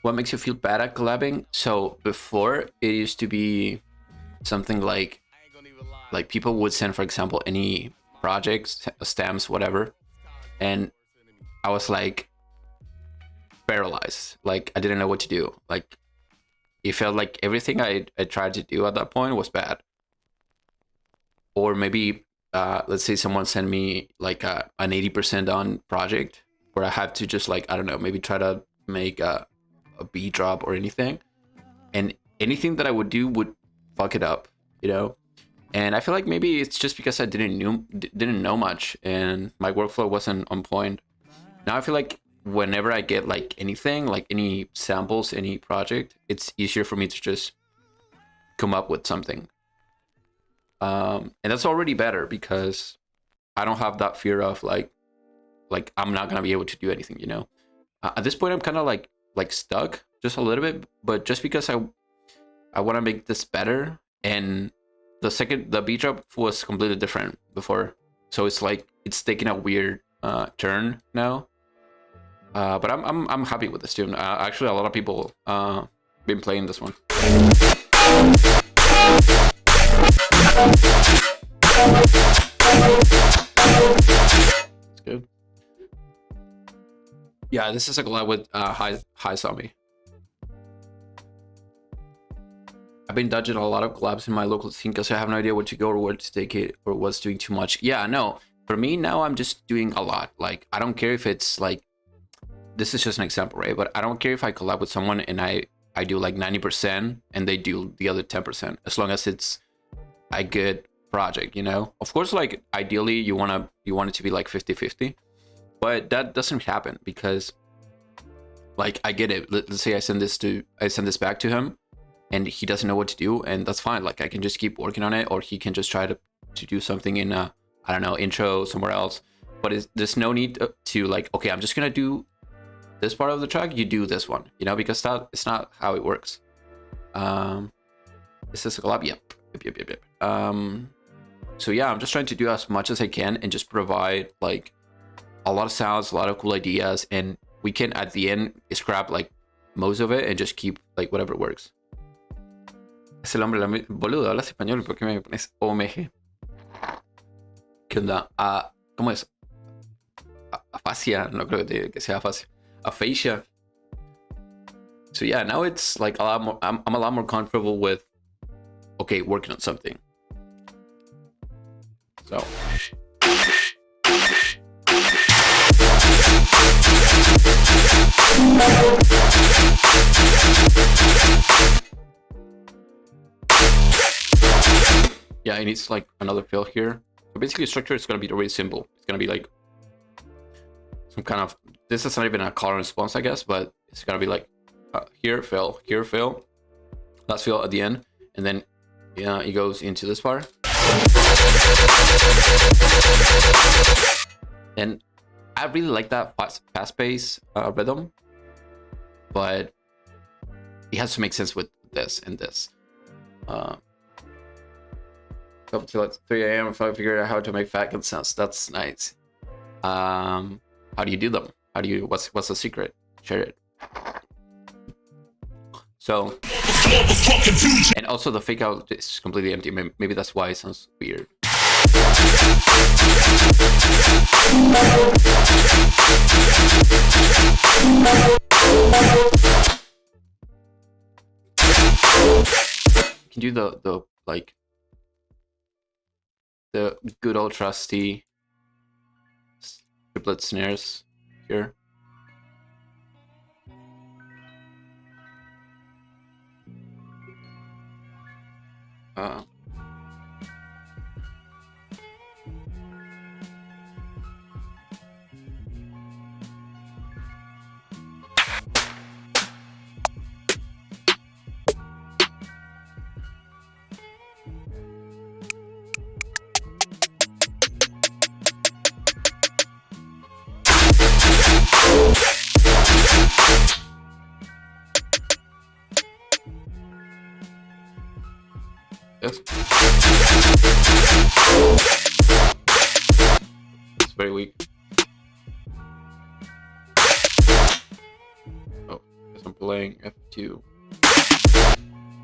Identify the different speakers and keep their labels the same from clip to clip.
Speaker 1: what makes you feel bad at collabing? So before, it used to be something like people would send, for example, any projects, stamps, whatever, and I was like paralyzed. Like I didn't know what to do. Like it felt like everything I tried to do at that point was bad. Or maybe let's say someone sent me like an 80% done project where I have to just like, I don't know, maybe try to make a beat drop or anything, and anything that I would do would fuck it up, you know. And I feel like maybe it's just because I didn't know much and my workflow wasn't on point. Now I feel like whenever I get like anything, like any samples, any project, it's easier for me to just come up with something. And that's already better because I don't have that fear of like I'm not gonna be able to do anything, you know. At this point, I'm kind of like stuck just a little bit, but just because I want to make this better. And the beat drop was completely different before, so it's like it's taking a weird turn now. But I'm happy with this tune. Actually, a lot of people been playing this one. It's good. Yeah, this is a collab with High Zombie. I've been dodging a lot of collabs in my local scene because I have no idea where to go or where to take it or what's doing too much. Yeah, no. For me now, I'm just doing a lot. Like I don't care if it's like, this is just an example, right? But I don't care if I collab with someone and I do like 90% and they do the other 10%, as long as it's a good project, you know. Of course, like ideally you want it to be like 50-50, but that doesn't happen because like I get it. Let's say I send this back to him and he doesn't know what to do, and that's fine. Like I can just keep working on it, or he can just try to do something in a, I don't know, intro somewhere else. But there's no need to like, okay, I'm just gonna do this part of the track, you do this one, you know, because that it's not how it works. Is this a collab? Yep. So yeah, I'm just trying to do as much as I can and just provide like a lot of sounds, a lot of cool ideas, and we can at the end scrap like most of it and just keep like whatever works. Es el hombre, boludo, hablas español, ¿por qué me pones OMG? ¿Qué onda? ¿Cómo es? Afasia, no creo que sea afasia. Aphasia. So yeah, now it's like a lot more, I'm a lot more comfortable with, okay, working on something. So yeah, it needs like another fill here. So basically, structure is gonna be really simple. It's gonna be like some kind of, this is not even a call and response, I guess, but it's gonna be like here fill, last fill at the end, and then yeah, it goes into this part. And I really like that fast pace rhythm, but it has to make sense with this and this. Up till 3 a.m. if I figured out how to make fat sounds. That's nice. How do you do them? What's the secret? Share it. So, and also the fake out is completely empty. Maybe that's why it sounds weird. You can do the like the good old trusty triplet snares here. Yes. It's very weak. Oh, guess I'm playing F2.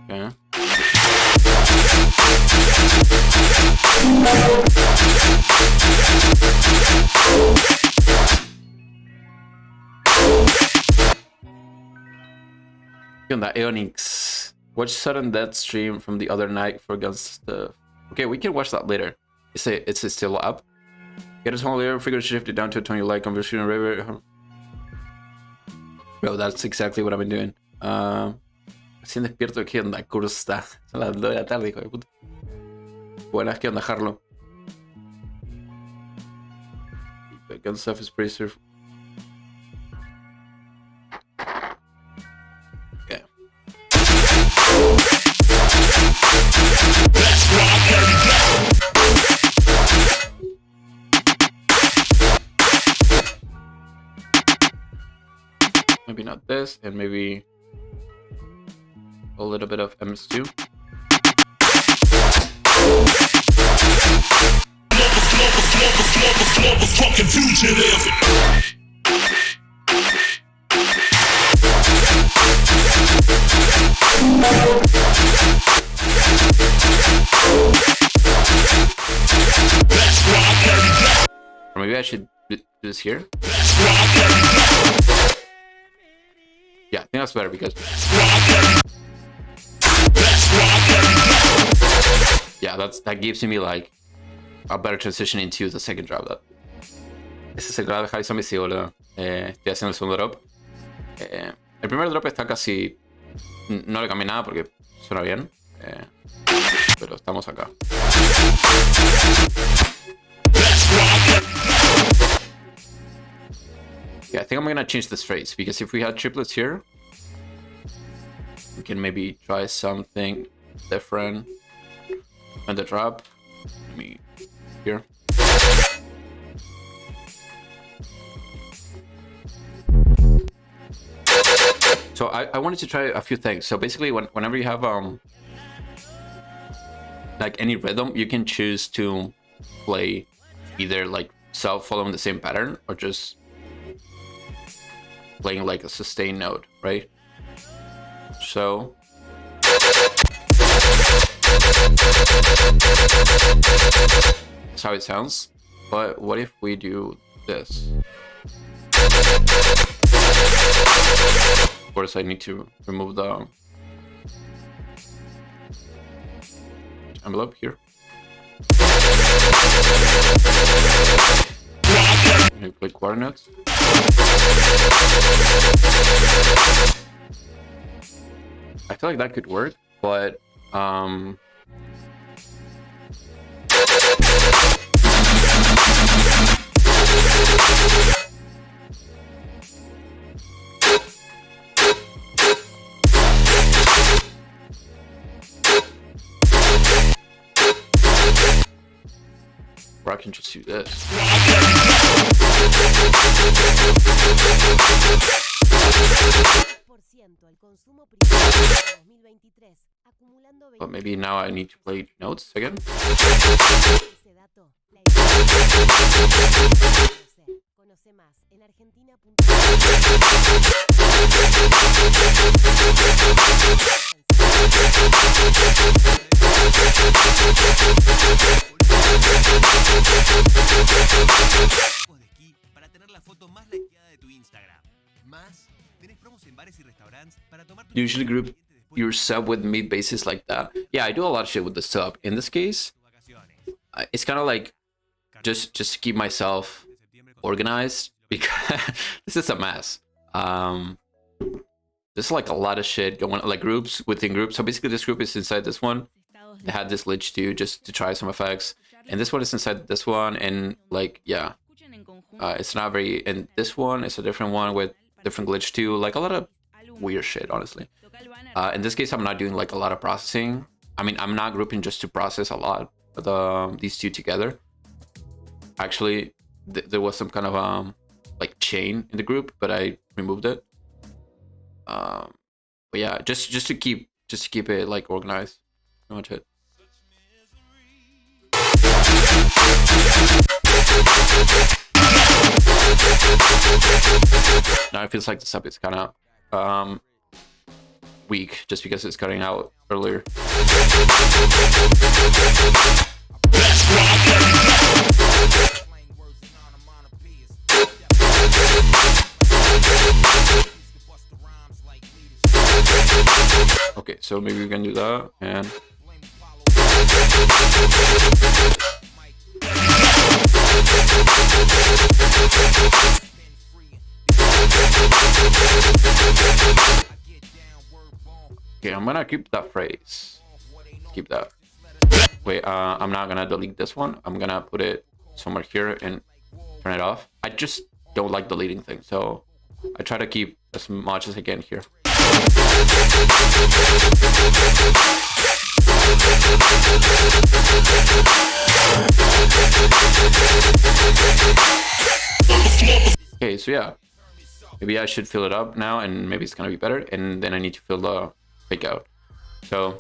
Speaker 1: Okay. On the Eonix. Watch sudden death stream from the other night for gun stuff. Okay, we can watch that later. It's still up. Get us home later, figure shift it down to a tone you like, conversion river. Bro, that's exactly what I've been doing. Recién despierto, ¿qué onda? Cursta. Son las 2 de la tarde, hijo de puta. Buenas, ¿qué onda, Harlow? The gun stuff is pretty surf. Okay. Maybe not this, and maybe a little bit of MS2. Or maybe I should do this here. Yeah, I think that's better because... Yeah, that gives me like a better transition into the second drop. Ese es el grab de High Zombie, sí, boludo. Estoy haciendo el segundo drop. El primer drop está casi... No le cambié nada porque suena bien. Pero estamos acá. Yeah, I think I'm gonna change this phrase because if we had triplets here, we can maybe try something different on the drop. Let me here. So I wanted to try a few things. So basically, whenever you have like any rhythm, you can choose to play either like following the same pattern or just playing like a sustained note, right? So that's how it sounds. But what if we do this? Of course, I need to remove the envelope here. You play quarter notes. I feel like that could work, but or I can just do this. But maybe now I need to play notes again. Usually group your sub with meat bases like that. Yeah, I do a lot of shit with the sub. In this case, it's kind of like just to keep myself organized because this is a mess. There's like a lot of shit going on, like groups within groups. So basically this group is inside this one. They had this glitch too, just to try some effects. And this one is inside this one, and like, yeah. It's not very, and this one is a different one with different glitch too. Like a lot of weird shit, honestly. In this case, I'm not doing like a lot of processing. I mean, I'm not grouping just to process a lot of these two together. Actually, there was some kind of like chain in the group, but I removed it. But yeah, just to keep it like organized. Pretty much it. Now it feels like the sub is kind of weak just because it's cutting out earlier. Okay, so maybe we can do that and okay, I'm gonna keep that phrase. Keep that. Wait, I'm not gonna delete this one. I'm gonna put it somewhere here and turn it off. I just don't like deleting things, so I try to keep as much as I can here. Okay, so yeah, maybe I should fill it up now, and maybe it's gonna be better. And then I need to fill the fake out. So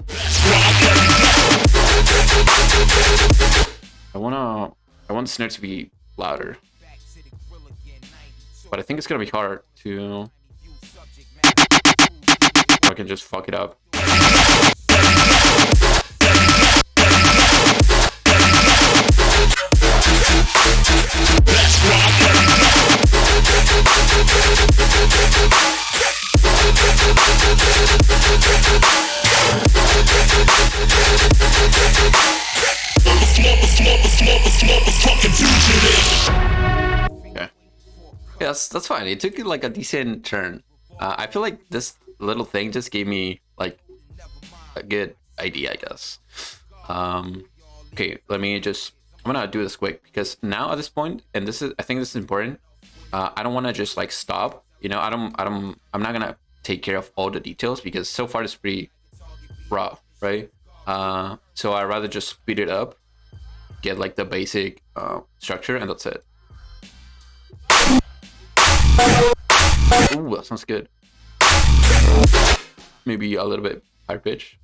Speaker 1: I want the snare to be louder, but I think it's gonna be hard to. I can just fuck it up. Okay. Yes, that's fine. It took like a decent turn. I feel like this little thing just gave me like a good idea, I guess. Okay, let me just. I'm gonna do this quick because now at this point, and this is, I think this is important. I don't want to just like stop. You know, I'm not gonna take care of all the details because so far it's pretty raw, right? So I'd rather just speed it up, get like the basic structure, and that's it. Ooh, that sounds good. Maybe a little bit higher pitch.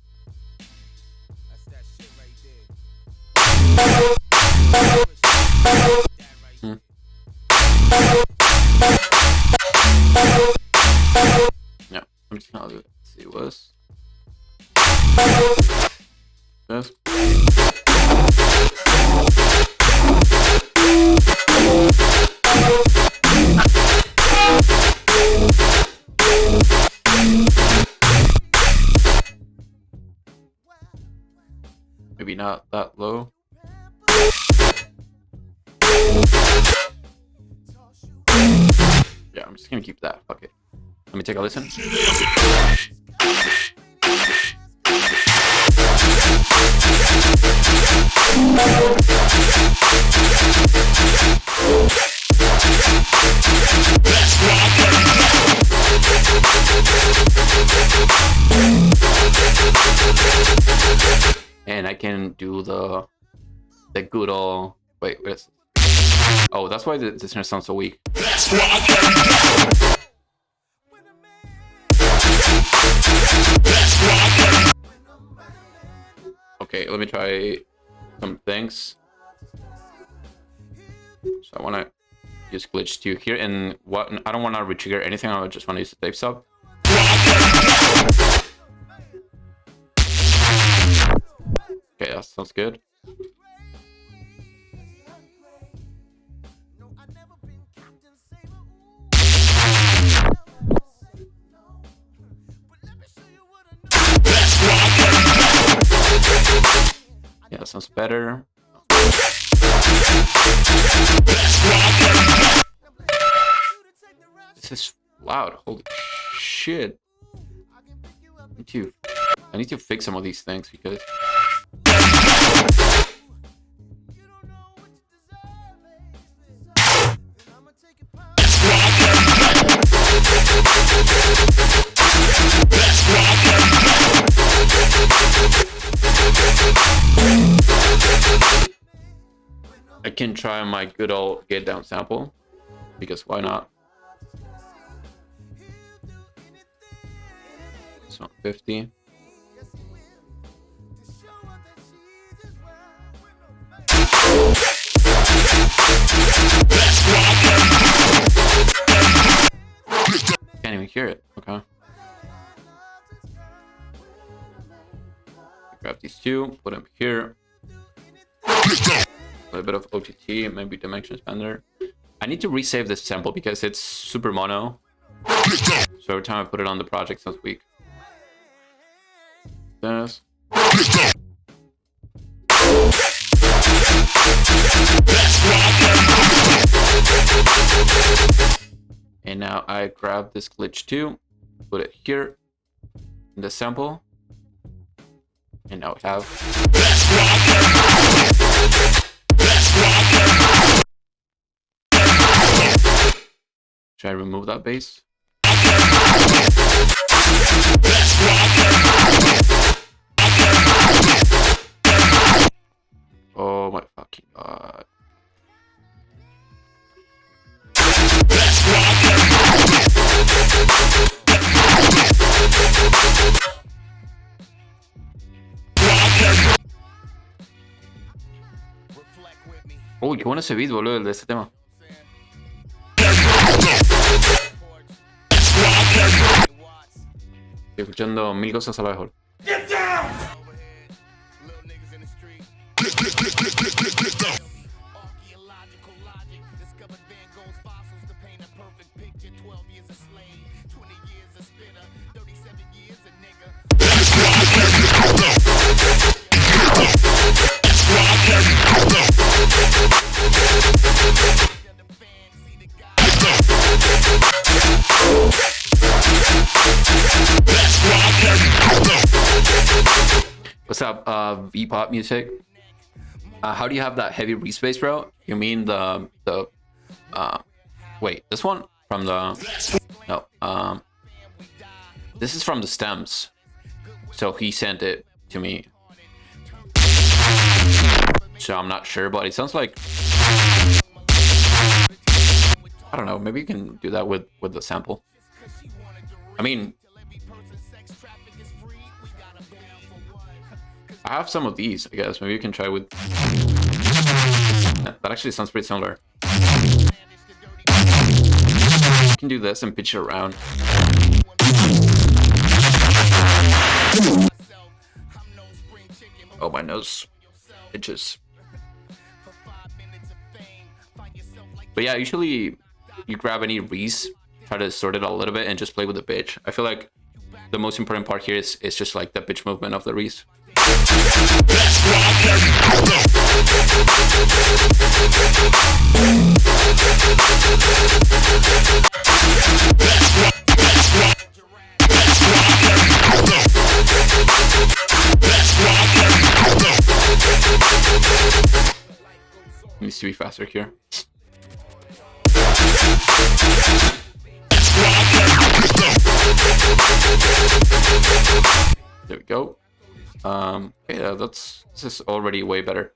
Speaker 1: Yeah, I'm just gonna do it. Let's see what's this. Maybe not that low. Yeah, I'm just gonna keep that. Okay. Let me take a listen. And I can do the good old wait. Oh, that's why the snare sounds so weak. Okay, let me try some things. So I want to use glitch 2 here, and what I don't want to retrigger anything. I just want to use the tape sub. Okay, that sounds good. Yeah, that sounds better. This is loud. Holy shit. I need to fix some of these things because I can try my good old get down sample because why not? So 50. Can't even hear it. Okay. Grab these two, put them here. A little bit of OTT, maybe dimension expander. I need to resave this sample because it's super mono. So every time I put it on the project, sounds weak. This. And now I grab this glitch too, put it here in the sample. And now we have. Should I remove that bass? Oh my fucking god. Uy, qué bueno ese beat, boludo, el de este tema. Estoy escuchando mil cosas a la vez. What's up, V-pop music? How do you have that heavy respace, bro? You mean the wait, this one from the no this is from the stems. So he sent it to me. So I'm not sure, but it sounds like, I don't know, maybe you can do that with the sample. I mean, I have some of these, I guess. Maybe you can try with... That actually sounds pretty similar. You can do this and pitch it around. Oh, my nose itches. But yeah, usually you grab any Reese, try to sort it a little bit and just play with the pitch. I feel like the most important part here is just like the pitch movement of the Reese. Needs to be faster here. There we go. Yeah, this is already way better.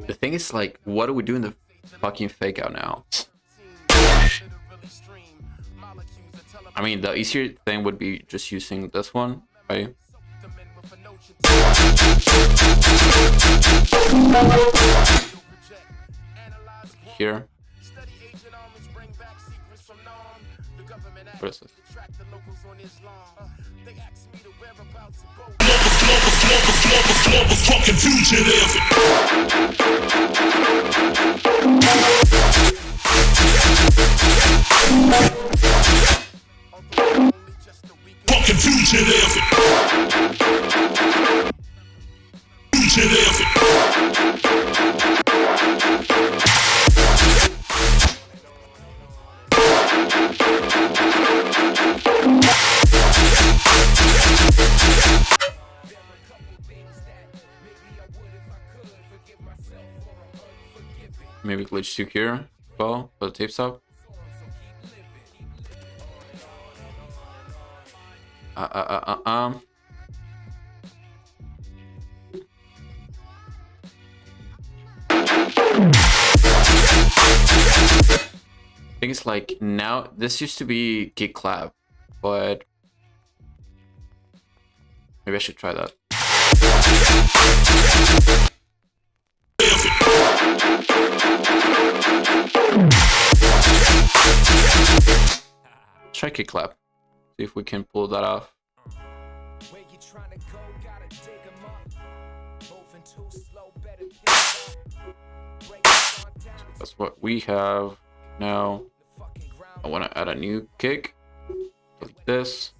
Speaker 1: The thing is, like, what do we do in the fucking fake out now? I mean, the easier thing would be just using this one, right? Here. What is this? Maybe glitch 2 here. Well, put the tape stop. I think it's like now, this used to be kick clap, but maybe I should try that. Let's try kick clap. See if we can pull that off. That's what we have now. I want to add a new kick like this.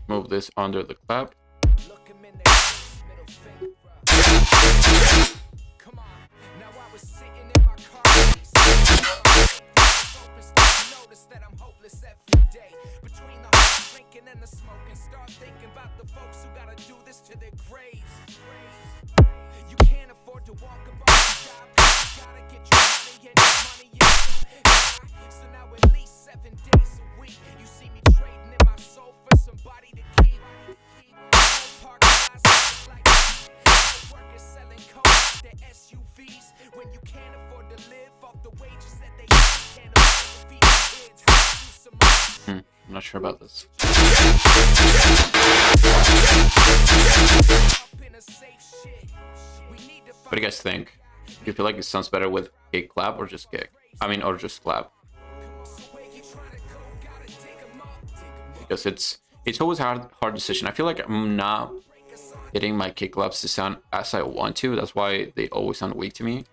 Speaker 1: Move this under the clap. I'm not sure about this. What do you guys think? Do you feel like it sounds better with kick clap or just kick? I mean, or just clap? Because it's always a hard decision. I feel like I'm not getting my kick claps to sound as I want to. That's why they always sound weak to me.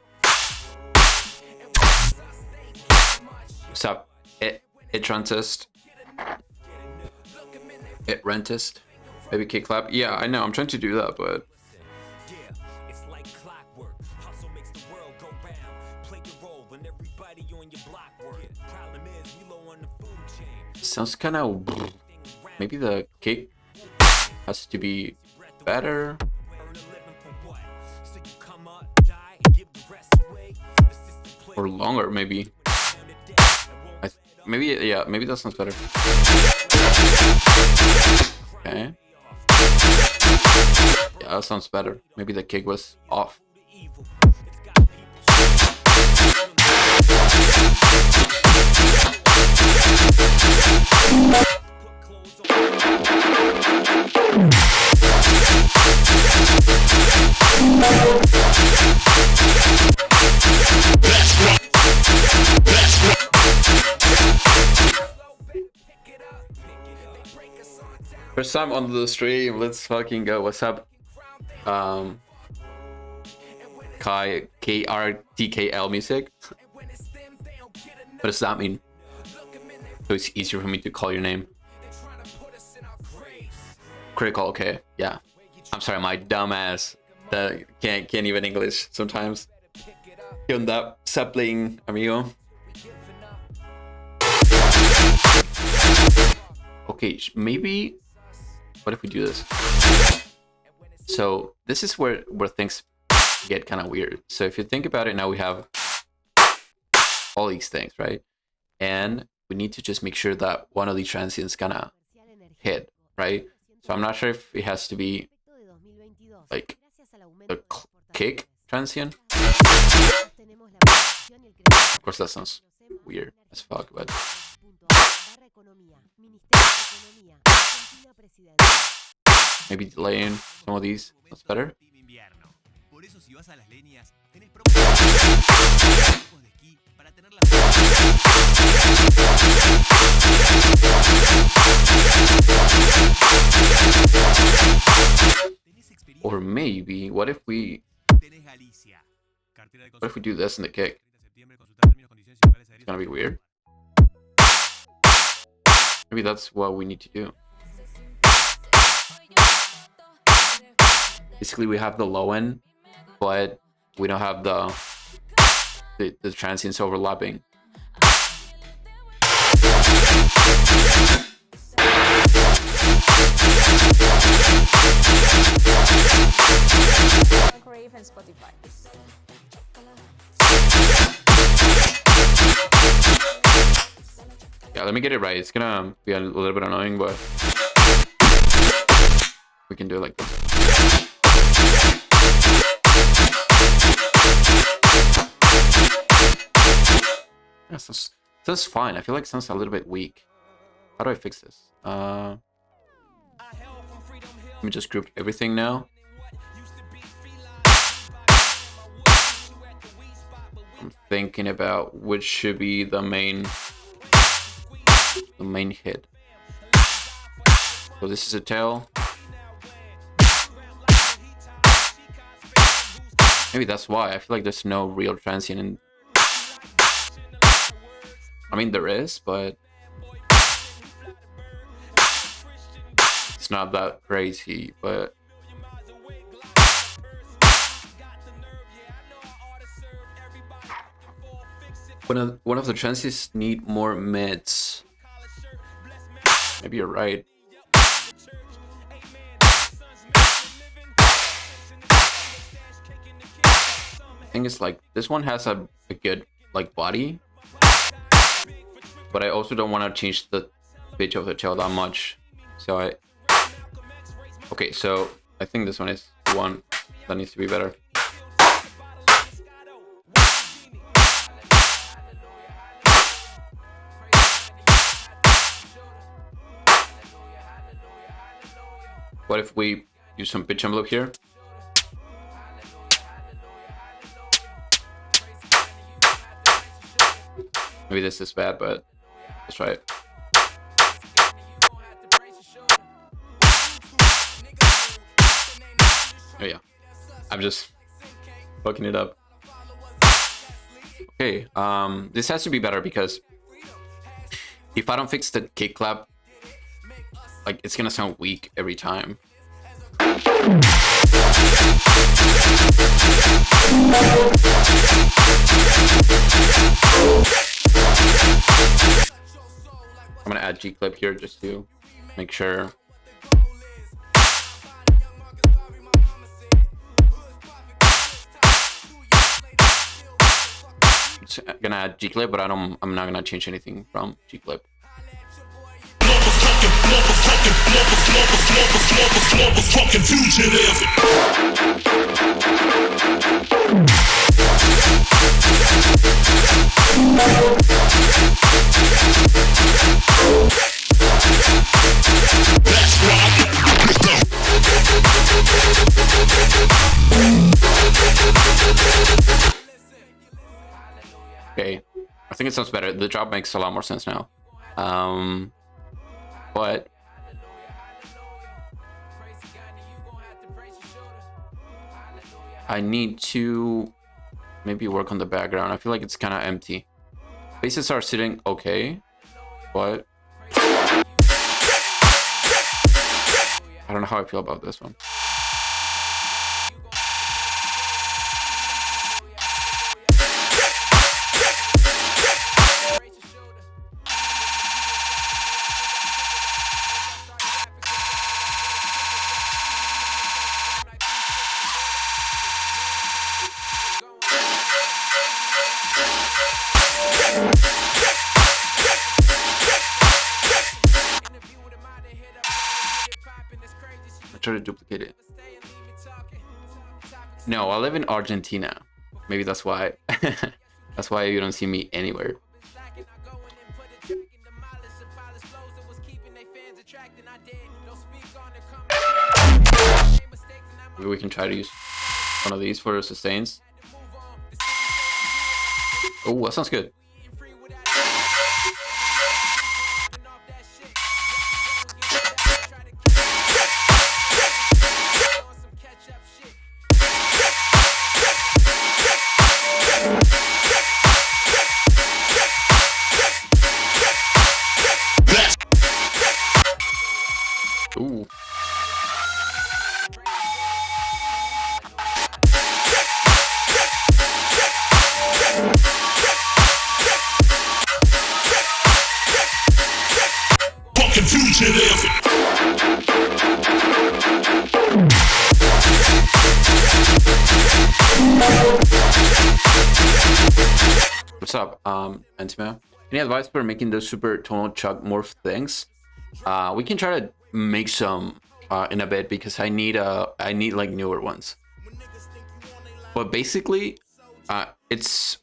Speaker 1: What's up? It Rentist. It Rentist. Maybe kick clap. Yeah, I know. I'm trying to do that, but sounds kind of. Maybe the kick has to be better. Or longer, maybe. Maybe, yeah, maybe that sounds better. Okay. Yeah, that sounds better. Maybe the kick was off. First time on the stream, let's fucking go. What's up? KRTKL music. What does that mean? So it's easier for me to call your name. Critical, okay, yeah. I'm sorry, my dumb ass that can't even English sometimes. ¿Qué onda, sapling, amigo? Okay, maybe. What if we do this? So this is where things get kind of weird. So if you think about it, now we have all these things, right? And we need to just make sure that one of the transients gonna hit, right? So I'm not sure if it has to be like the kick transient. Of course, that sounds weird as fuck, but maybe delaying some of these. That's better. Or maybe, what if we do this in the kick? It's gonna be weird. Maybe that's what we need to do. Basically, we have the low end, but we don't have the transients overlapping.
Speaker 2: And Spotify.
Speaker 1: Yeah, let me get it right. It's gonna be a little bit annoying, but we can do it like this. Yeah, sounds fine. I feel like it sounds a little bit weak. How do I fix this? Let me just group everything now. I'm thinking about which should be the main hit. So this is a tail. Maybe that's why. I feel like there's no real transient in... I mean, there is, but it's not that crazy, but one of the transients need more meds. Maybe you're right. I think it's like this one has a good like body, but I also don't want to change the pitch of the tail that much. So okay, so I think this one is the one that needs to be better. What if we use some pitch envelope here? Maybe this is bad, but let's try it. Oh yeah, I'm just fucking it up. Okay, this has to be better because if I don't fix the kick clap, like it's gonna sound weak every time. I'm gonna add G clip here just to make sure. I'm gonna add G clip, but I'm not gonna change anything from G clip. Okay, I think it sounds better. The drop makes a lot more sense now. But I need to maybe work on the background. I feel like it's kind of empty. Bases are sitting okay, but I don't know how I feel about this one. Try to duplicate it. No, I live in Argentina. Maybe that's why. That's why you don't see me anywhere. Maybe we can try to use one of these for sustains. Oh, that sounds good. Ooh. Fucking fugitive. What's up, Antima? Any advice for making those super tonal chuck morph things? We can try to make some in a bit because I need like newer ones. But basically, it's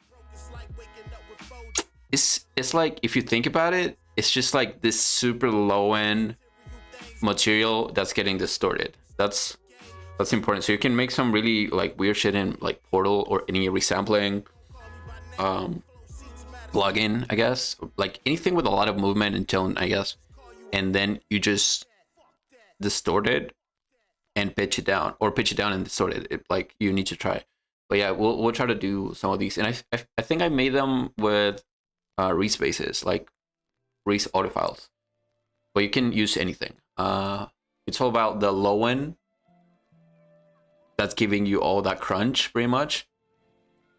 Speaker 1: it's like, if you think about it, it's just like this super low end material that's getting distorted. That's important. So you can make some really like weird shit in like Portal or any resampling plugin, I guess, like anything with a lot of movement and tone, I guess, and then you just distort it and pitch it down, or pitch it down and distort it. Like, you need to try. But yeah, we'll try to do some of these, and I think I made them with Reese bases, like Reese audio files, but you can use anything. It's all about the low end that's giving you all that crunch, pretty much,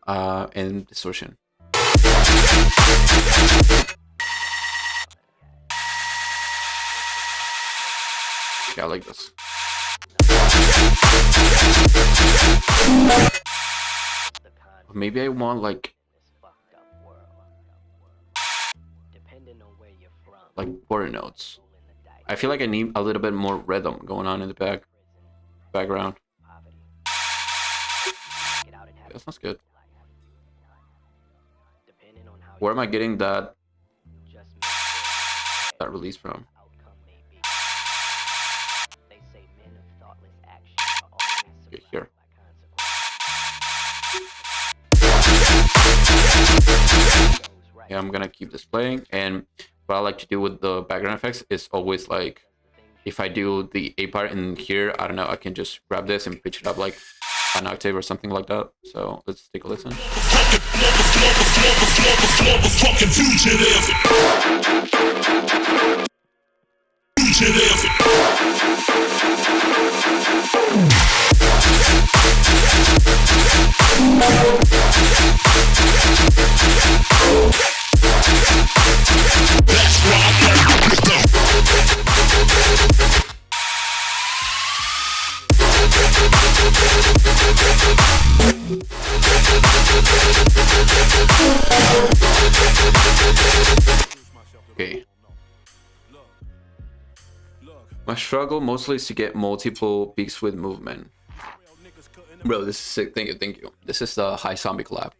Speaker 1: and distortion. Yeah, I like this. Maybe I want like quarter notes. I feel like I need a little bit more rhythm going on in the background. Yeah, that sounds good. Where am I getting that release from? Okay, here. Yeah, I'm gonna keep this playing, and what I like to do with the background effects is always like, if I do the A part in here, I don't know, I can just grab this and pitch it up like an octave or something like that. So let's take a listen. Okay. My struggle mostly is to get multiple peaks with movement. Bro, this is sick. Thank you. This is the High Zombie collab.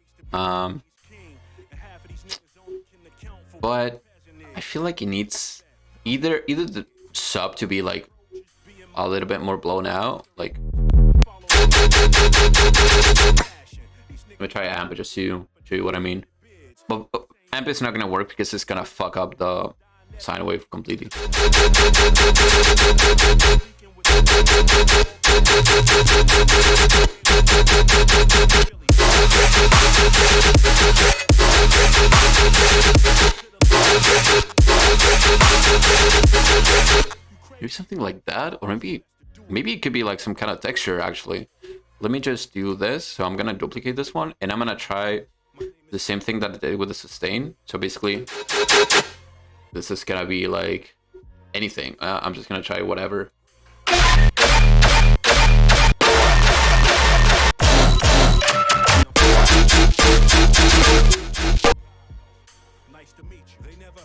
Speaker 1: But I feel like it needs either the sub to be like a little bit more blown out. Like, let me try amp just to show you what I mean. But amp is not gonna work because it's gonna fuck up the sine wave completely. Maybe something like that, or maybe it could be like some kind of texture actually. Let me just do this. So I'm gonna duplicate this one, and I'm gonna try the same thing that I did with the sustain. So basically, this is gonna be like anything. I'm just gonna try whatever.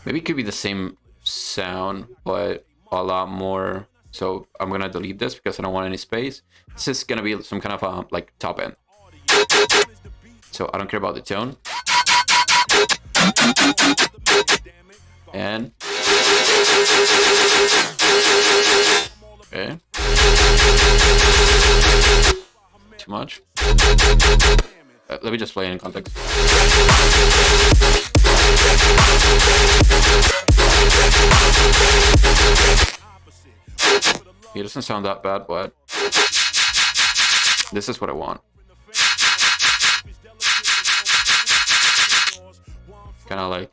Speaker 1: Maybe it could be the same sound, but a lot more. So I'm gonna delete this because I don't want any space. This is gonna be some kind of like top end. So I don't care about the tone. And okay, too much. Let me just play it in context. It doesn't sound that bad, but this is what I want. Kind of like.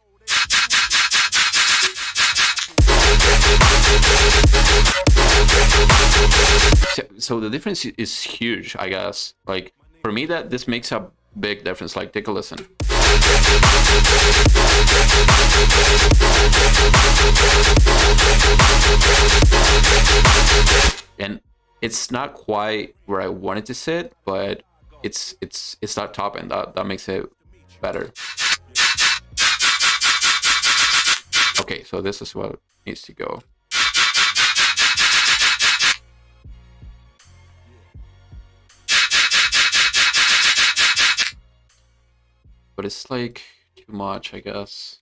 Speaker 1: So the difference is huge, I guess. Like, for me, that this makes a big difference. Like, take a listen. And it's not quite where I wanted to sit, but it's that top end that makes it better. Okay, so this is what needs to go. But it's like too much, I guess.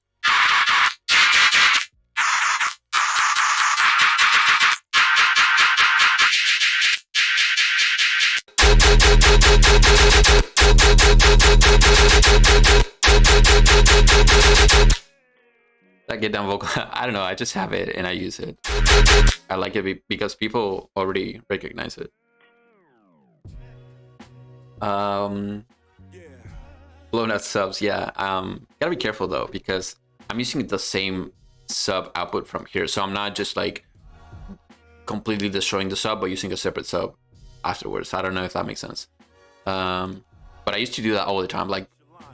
Speaker 1: get down vocal. I don't know. I just have it and I use it. I like it because people already recognize it. Blown out subs, yeah. Gotta be careful though, because I'm using the same sub output from here, so I'm not just like completely destroying the sub, but using a separate sub afterwards. I don't know if that makes sense. But I used to do that all the time, like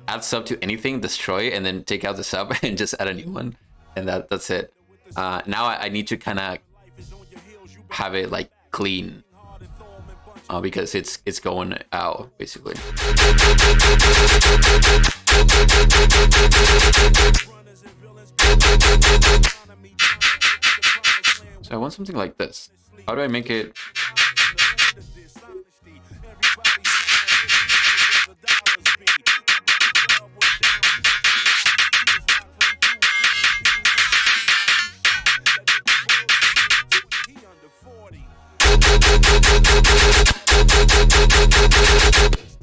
Speaker 1: add sub to anything, destroy, and then take out the sub and just add a new one, and that's it. Now I need to kind of have it like clean, because it's going out basically. So I want something like this. How do I make it?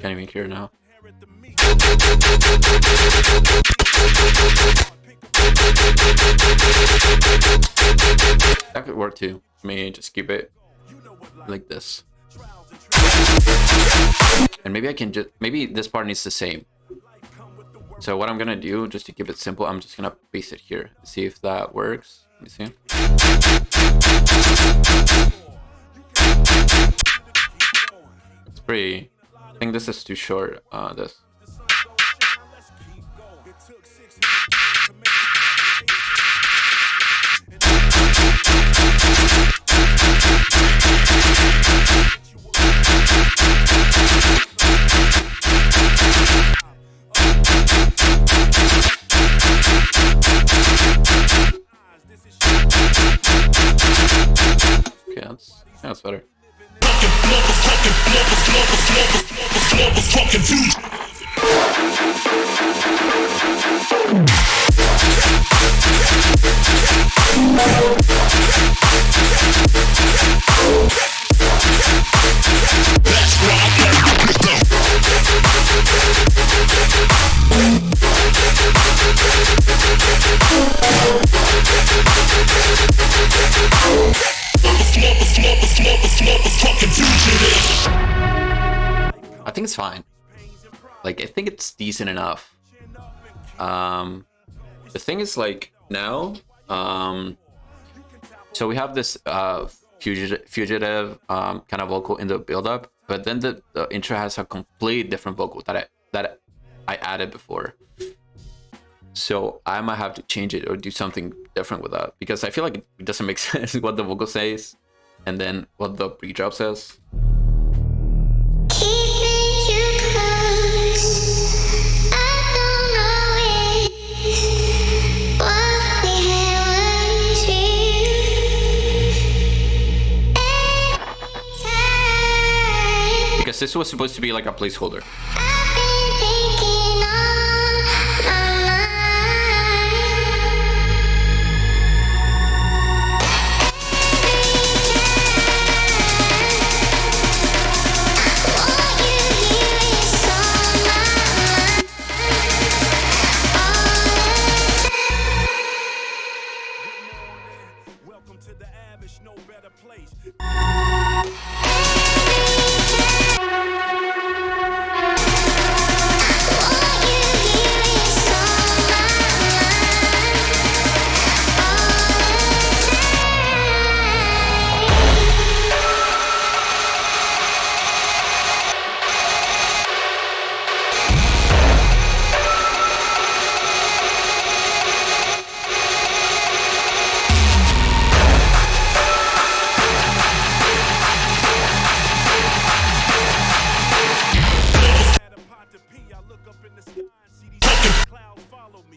Speaker 1: Can't even hear now. That could work too. Maybe just keep it like this. And maybe I can just, maybe this part needs the same. So what I'm gonna do, just to keep it simple, I'm just gonna paste it here. See if that works. Let me see. It's pretty, I think this is too short, this. Okay, that's better. I think it's fine. Like, I think it's decent enough. The thing is, like, now, so we have this fugitive kind of vocal in the build-up, but then the intro has a completely different vocal that I added before. So I might have to change it or do something different with that, because I feel like it doesn't make sense what the vocal says and then what the pre-drop says. Because this was supposed to be like a placeholder.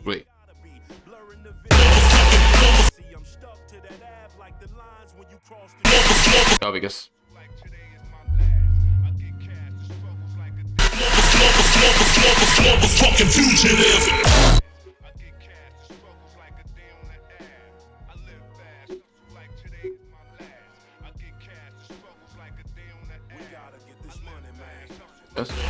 Speaker 1: Wait. Oh, because yes.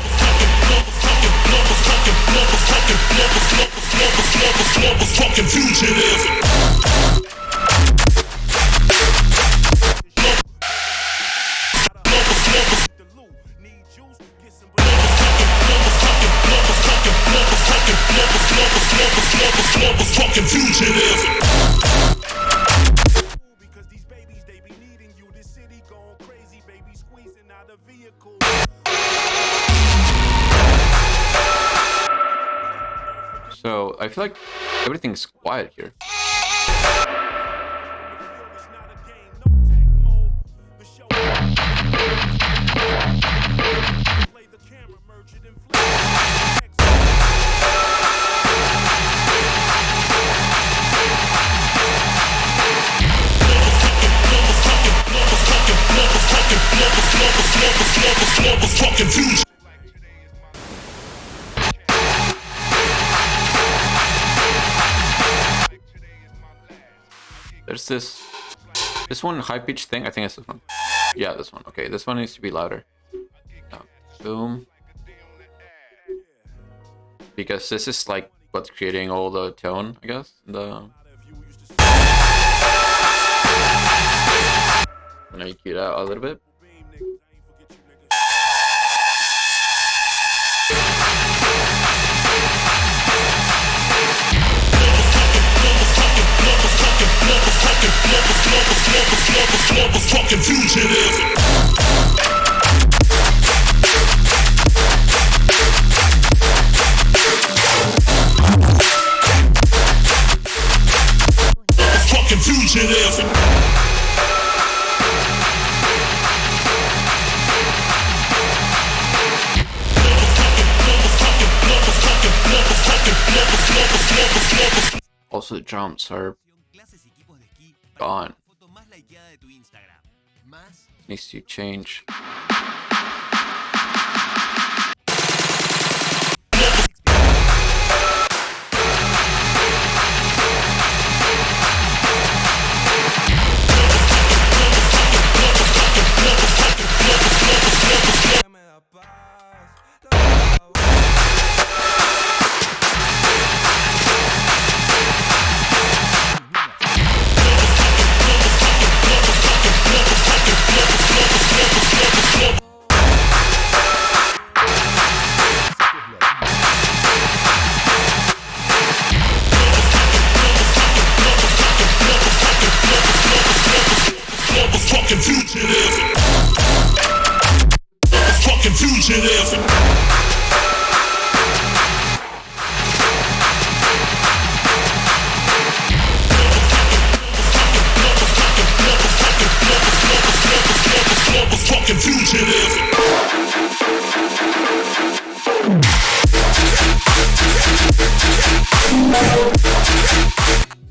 Speaker 1: So I feel like everything's quiet here. There's this one high pitch thing. I think it's this one. Yeah, this one. Okay, this one needs to be louder. Boom. Because this is like what's creating all the tone, I guess. I'm gonna EQ it out a little bit. Also, the drums are gone. Needs to change.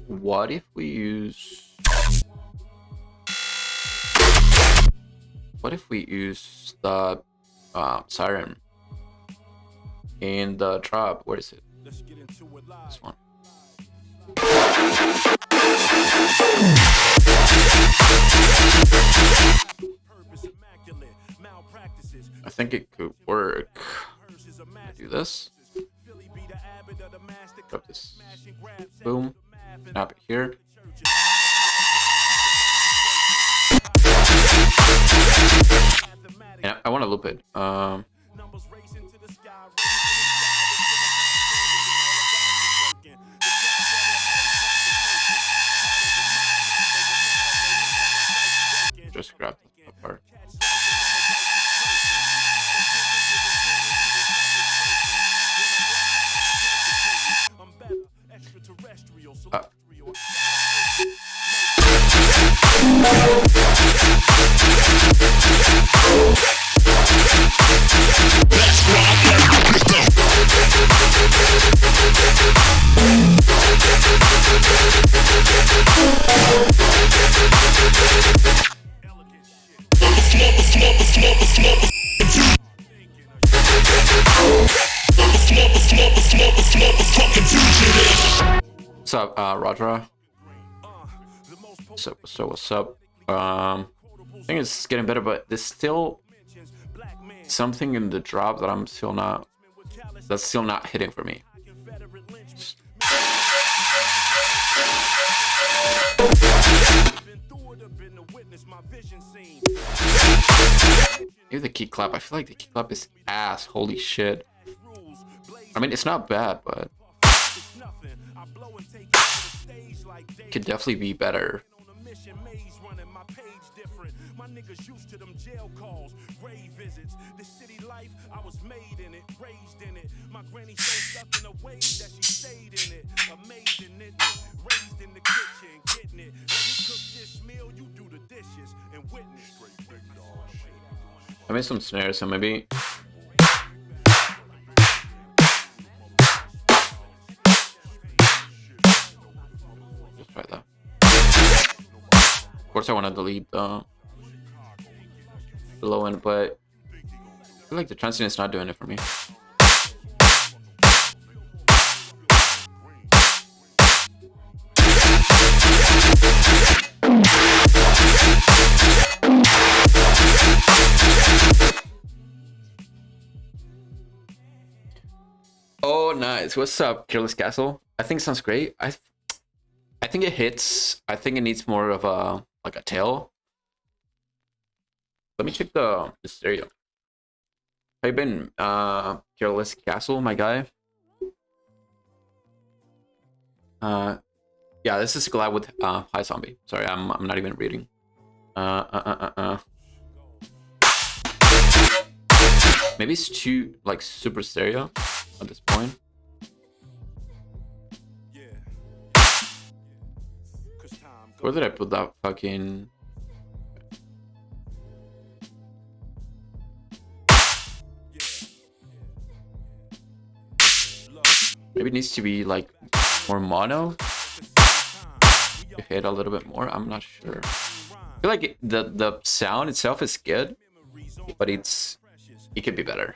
Speaker 1: What if we use... What if we use the siren in the drop? Where is it? This one. I think it could work. Do this. Drop this. Boom. Snap it here. And I want to loop it. Just grab the part. What's up, Rodra? What's up? I think it's getting better, but there's still something in the drop that that's still not hitting for me. Maybe the kick clap. I feel like the kick clap is ass. Holy shit. I mean, it's not bad, but it could definitely be better.
Speaker 2: mission, maze running, my page different. My niggas used to them jail calls, grave visits. The city life, I was made in it, raised in it. My granny so stuck in a way that she stayed in it. Amazing, isn't it? Raised in the kitchen, getting it. Let me cook this meal, you do the dishes, and witness.
Speaker 1: I made some snares, so maybe. Just try that. Of course, I want to delete the low end, but I feel like the transient is not doing it for me. Oh, nice. What's up, Careless Castle? I think it sounds great. I think it hits. I think it needs more of a like a tail. Let me check the stereo. How you been, Careless Castle, my guy? Yeah, this is collab with Hi Zombie. Sorry, I'm not even reading. Maybe it's too like super stereo at this point. Where did I put that fucking? Maybe it needs to be like more mono to hit a little bit more. I'm not sure. I feel like the sound itself is good, but it could be better.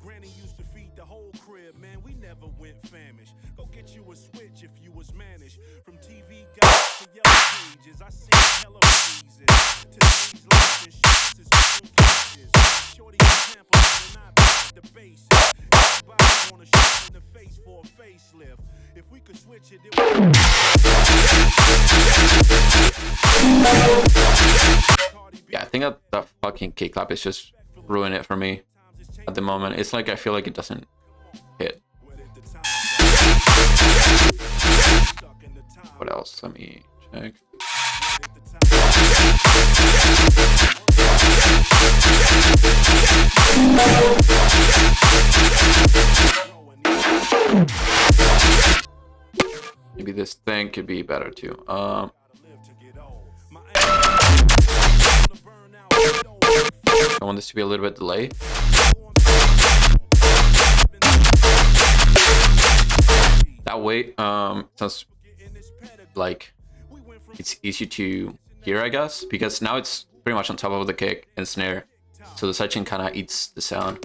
Speaker 1: Granny used to feed the whole crib, man. We never went famished. Go get you a switch if you was managed. From TV guys to yellow pages, I see hella freezes. To these lights and shits is phone cases. Shorty examples and I back the basics. Everybody wanna shoot in the face for a facelift. If we could switch it, it would. Yeah, I think that fucking kick clap is just ruining it for me. At the moment, it's like I feel like it doesn't hit. What else? Let me check. Maybe this thing could be better too. I want this to be a little bit delayed. That way, sounds like it's easy to hear, I guess, because now it's pretty much on top of the kick and snare, so the sidechain kind of eats the sound.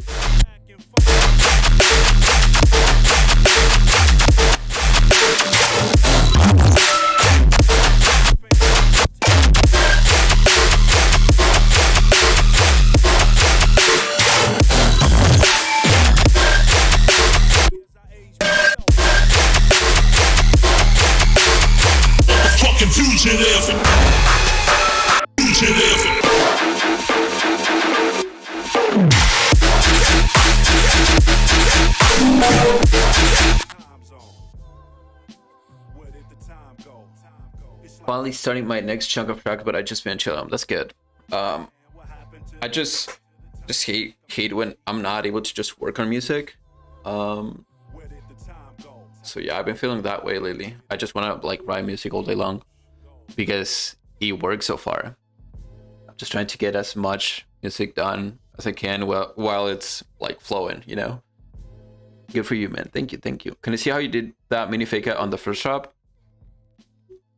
Speaker 1: Finally starting my next chunk of track, but I just been chilling. That's good. I just hate when I'm not able to just work on music. So yeah, I've been feeling that way lately. I just want to like write music all day long because it works so far. I'm just trying to get as much music done as I can while it's like flowing, you know. Good for you, man. Thank you. Can you see how you did that mini fake out on the first drop?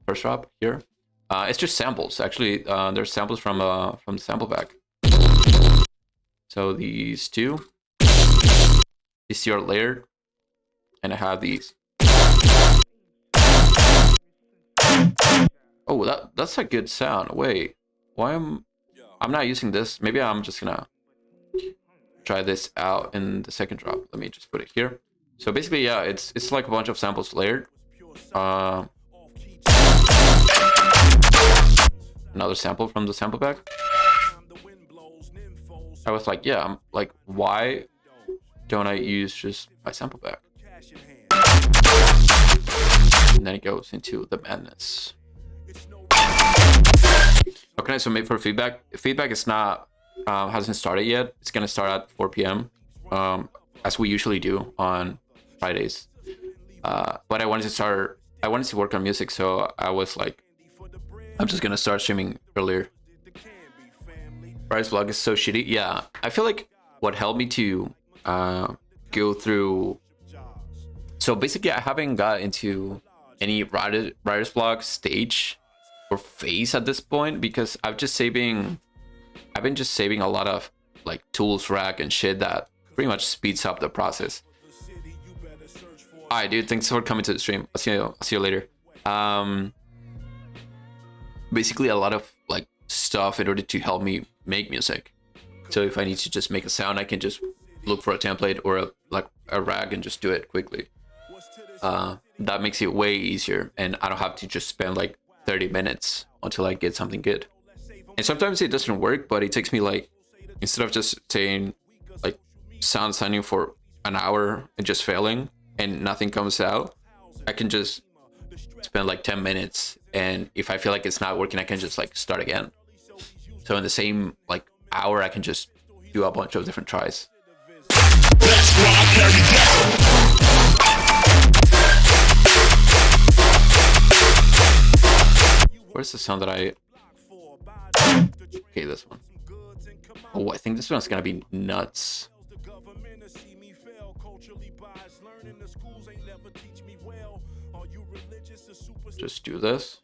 Speaker 1: First drop here. It's just samples. Actually, there's samples from the sample pack. So these two are layered, and I have these. Oh, that's a good sound. Wait, why I'm not using this? Maybe I'm just gonna try this out in the second drop. Let me just put it here. So basically, yeah, it's like a bunch of samples layered. Another sample from the sample pack. I was like, yeah, I'm like, why don't I use just my sample pack? And then it goes into the madness. How can I submit for feedback? Feedback is not hasn't started yet. It's gonna start at 4 p.m. As we usually do on Fridays. But I wanted to work on music, so I was like, I'm just gonna start streaming earlier. Bryce's vlog is so shitty. Yeah, I feel like what helped me to go through. So basically, I haven't got into any writer's block stage or phase at this point because I've been just saving a lot of like tools rack and shit that pretty much speeds up the process. Alright, dude, thanks for coming to the stream. I'll see you later. Basically a lot of like stuff in order to help me make music. So if I need to just make a sound, I can just look for a template or a rag and just do it quickly. That makes it way easier, and I don't have to just spend like 30 minutes until I get something good. And sometimes it doesn't work, but it takes me like, instead of just saying like sounding for an hour and just failing and nothing comes out, I can just spend like 10 minutes, and if I feel like it's not working, I can just like start again. So in the same like hour, I can just do a bunch of different tries. Where's the sound that I... Okay, this one. Oh, I think this one's gonna be nuts. Just do this.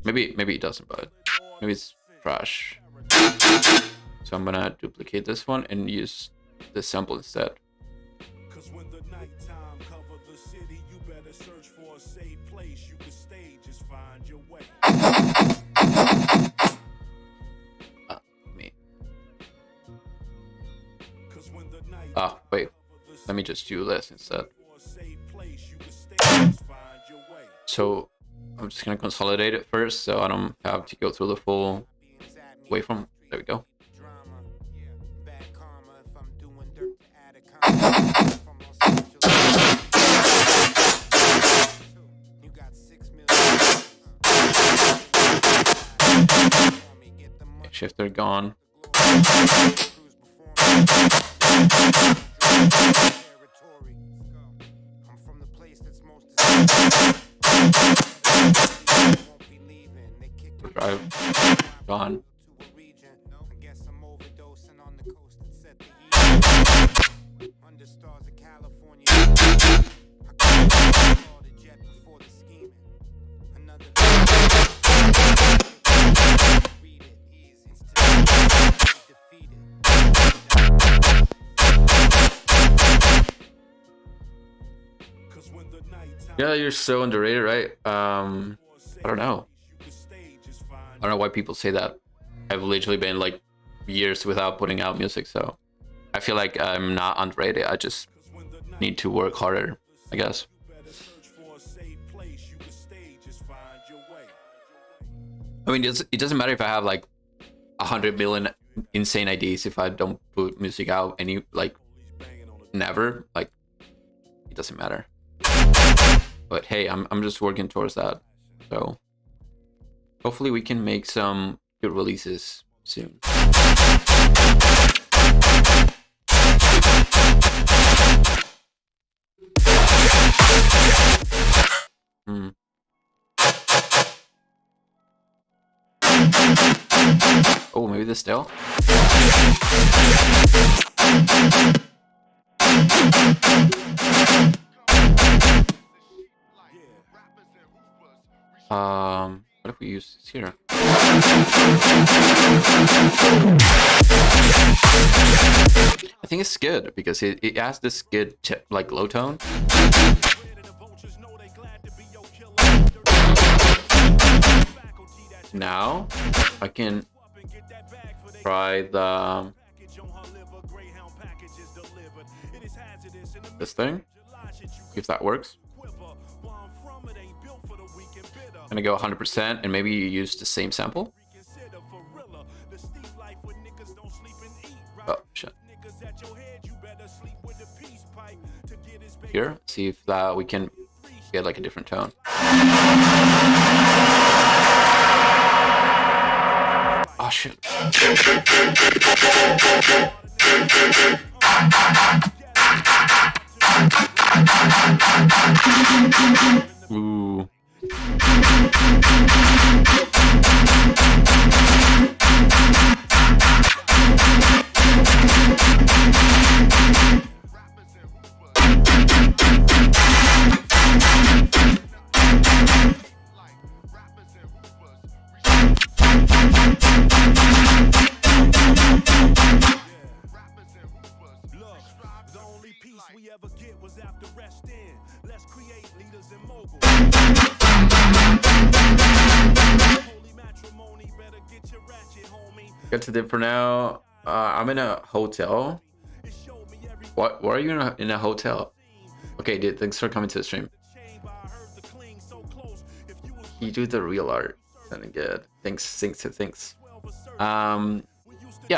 Speaker 1: Maybe it doesn't, but maybe it's trash. So I'm gonna duplicate this one and use this sample instead. Me. Oh, wait. Let me just do this instead. So I'm just gonna consolidate it first so I don't have to go through the full waveform. There we go. Shifter gone. Drive gone. Yeah, you're so underrated, right? I don't know. I don't know why people say that. I've literally been like years without putting out music, so I feel like I'm not underrated. I just need to work harder, I guess. I mean, it doesn't matter if I have like 100 million insane ideas if I don't put music out any, like, never, like, it doesn't matter. But hey, I'm just working towards that. So hopefully we can make some good releases soon. Oh, maybe this still? What if we use this here? I think it's good because it has this good like low tone. Now I can try the this thing, if that works. I'm gonna go 100% and maybe you use the same sample. Oh shit. here. See if we can get like a different tone. Oh shit. Ooh. Get to dip for now. I'm in a hotel. What? Why are you in a hotel? Okay, dude. Thanks for coming to the stream. You do the real art. Sounding good. Thanks. Yeah,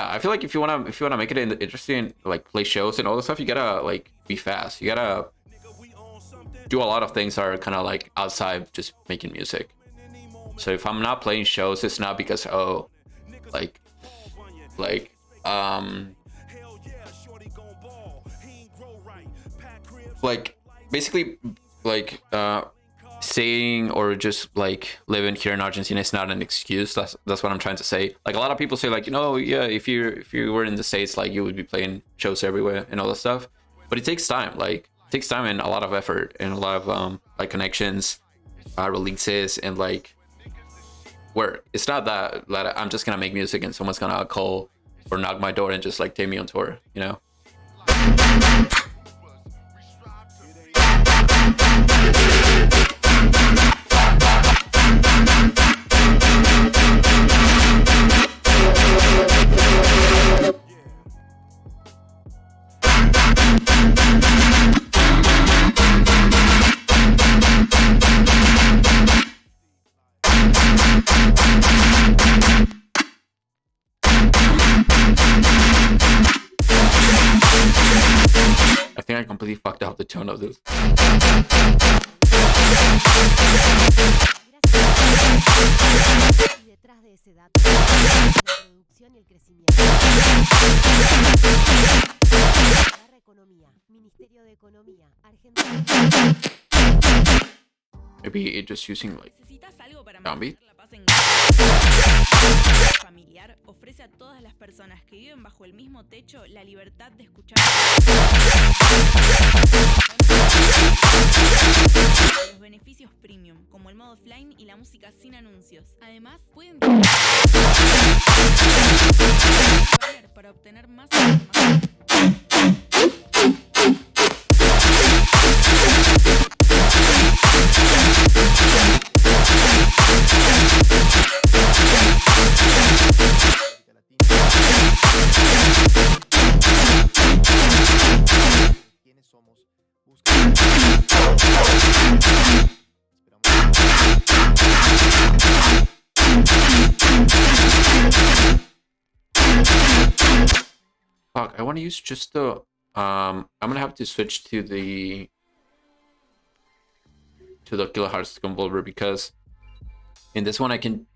Speaker 1: I feel like if you wanna make it interesting, like play shows and all this stuff, you gotta like be fast. You gotta do a lot of things that are kind of like outside just making music. So if I'm not playing shows, it's not because basically saying or just like living here in Argentina is not an excuse. That's what I'm trying to say. Like a lot of people say like, yeah, if you were in the States, like you would be playing shows everywhere and all that stuff, but it takes time. Like it takes time and a lot of effort and a lot of like connections, releases, and like work. It's not that I'm just gonna make music and someone's gonna call or knock my door and just like take me on tour, you know? I think I completely fucked up the tone of this. Maybe it just using like downbeat.
Speaker 3: Familiar ofrece a todas las personas que viven bajo el mismo techo la libertad de escuchar los beneficios premium, como el modo offline y la música sin anuncios. Además, pueden para obtener más información.
Speaker 1: Fuck, I want to use just the I'm gonna have to switch to the kilohertz convolver because in this one I can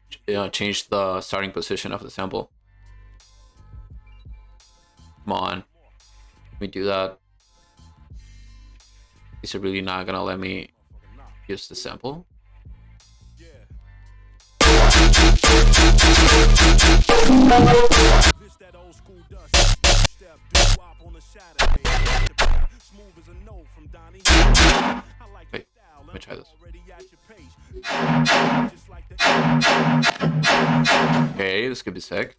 Speaker 1: change the starting position of the sample. Come on, let me do that. Is it really not gonna let me use the sample? Wait, let me try this. Okay, this could be sick.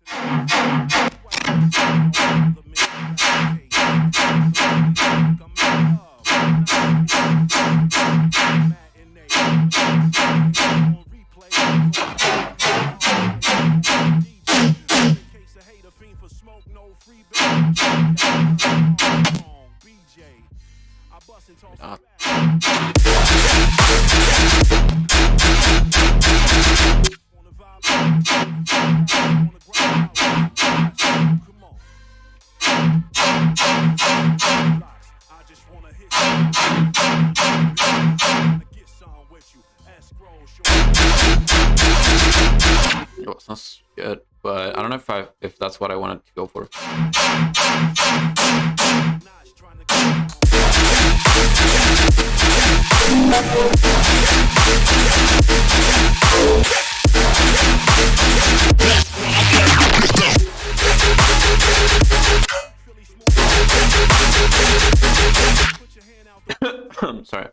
Speaker 1: sounds good, but I don't know if that's what I wanted to go for. Sorry.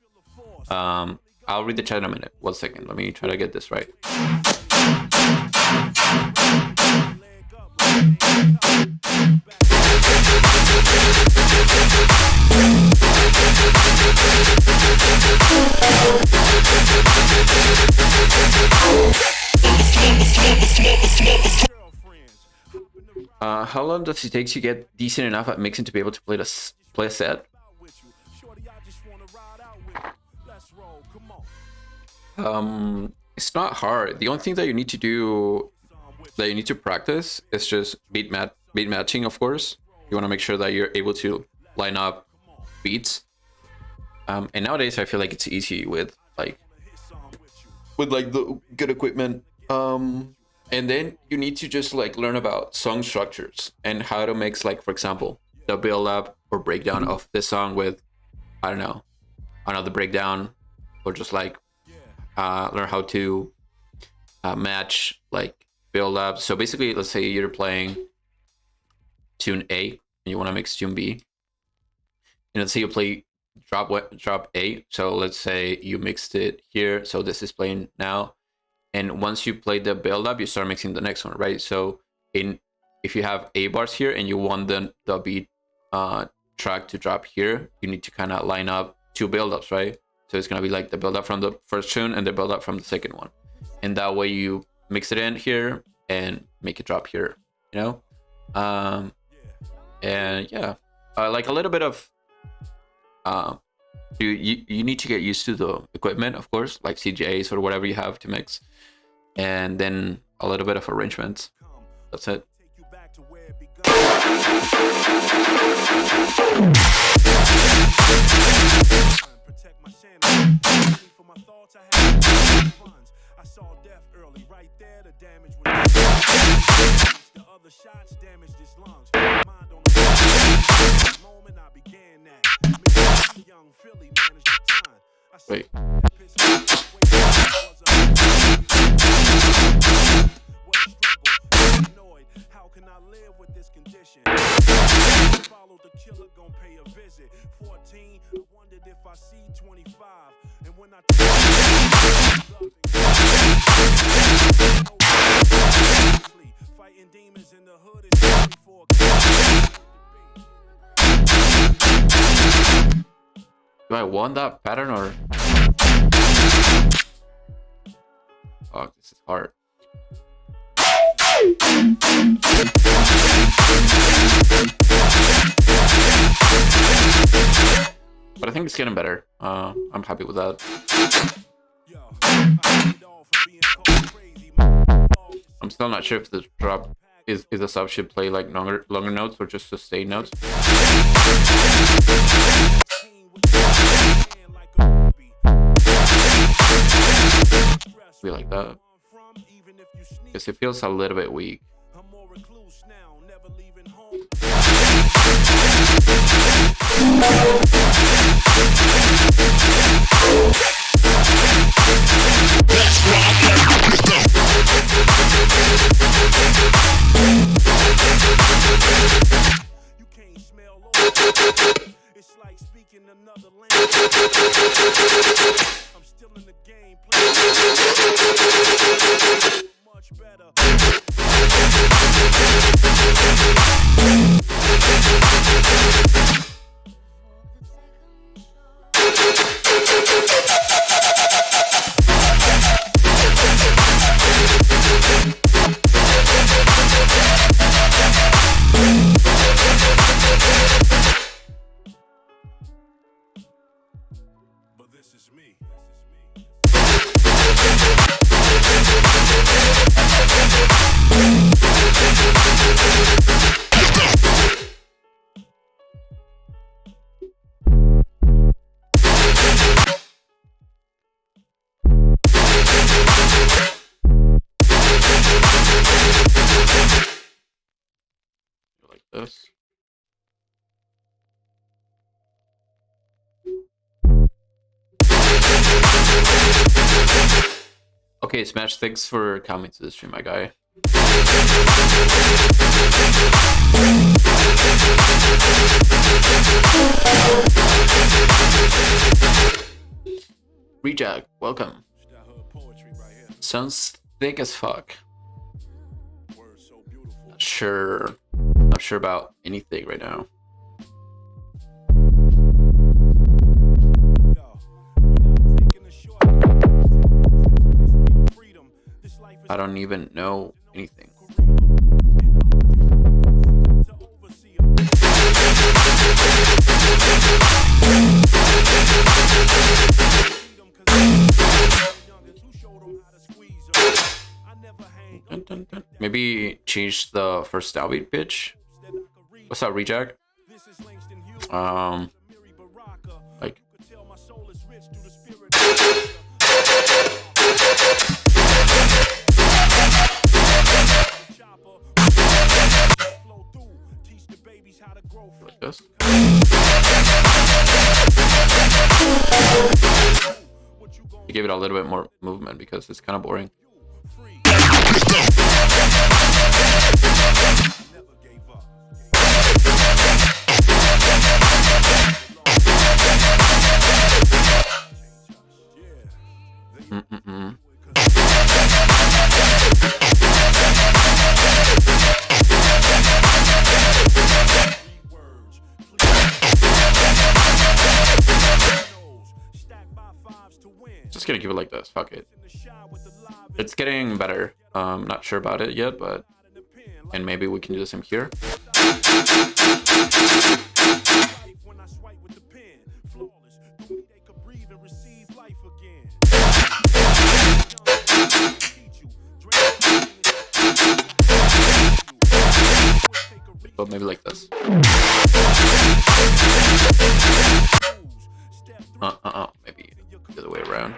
Speaker 1: I'll read the chat in a minute. 1 second. Let me try to get this right. How long does it take to get decent enough at mixing to be able to play a set? It's not hard. The only thing that you need to do, that you need to practice, is just beat matching, of course. You want to make sure that you're able to line up beats. And nowadays, I feel like it's easy with the good equipment. And then you need to just learn about song structures and how to mix, for example, the build up or breakdown of this song with, I don't know, another breakdown, or just learn how to match build up. So basically, let's say you're playing tune A and you want to mix tune B, and let's say you play drop A. So let's say you mixed it here, so this is playing now, and once you play the build up, you start mixing the next one, right? So if you have A bars here and you want the beat track to drop here, you need to kind of line up two build ups, right? So it's gonna be the build up from the first tune and the build up from the second one, and that way you mix it in here and make it drop here, you know. And yeah, a little bit of you need to get used to the equipment, of course, like CJs or whatever you have to mix, and then a little bit of arrangements. That's it.
Speaker 2: I saw death early, right there. The damage was the other shots damaged his lungs. Mind on the moment I began that. Me, young Philly managed the time.
Speaker 1: Wait.
Speaker 2: How can I live with this condition? Follow the killer, gon' pay a visit. 14, I wondered if I see 25. And when I fighting demons in the hood is before.
Speaker 1: Do I want that pattern or? Oh, this is hard. But I think it's getting better. I'm happy with that. I'm still not sure if the drop is a sub should play longer notes or just sustain notes. Be like that. Because it feels a little bit weak.
Speaker 2: You can't smell it's like speaking another language. I'm still in the game playing much better. But this is me.
Speaker 1: this. Okay, Smash, thanks for coming to the stream, my guy. Reject, welcome. Sounds thick as fuck. Not sure about anything right now. I don't even know anything. Maybe change the first downbeat pitch. What's up, Reject? Like. Like this. To give it a little bit more movement because it's kind of boring. Just gonna give it like this. Fuck it. It's getting better. Not sure about it yet, but and maybe we can do the same here. But maybe like this. Maybe the other way around.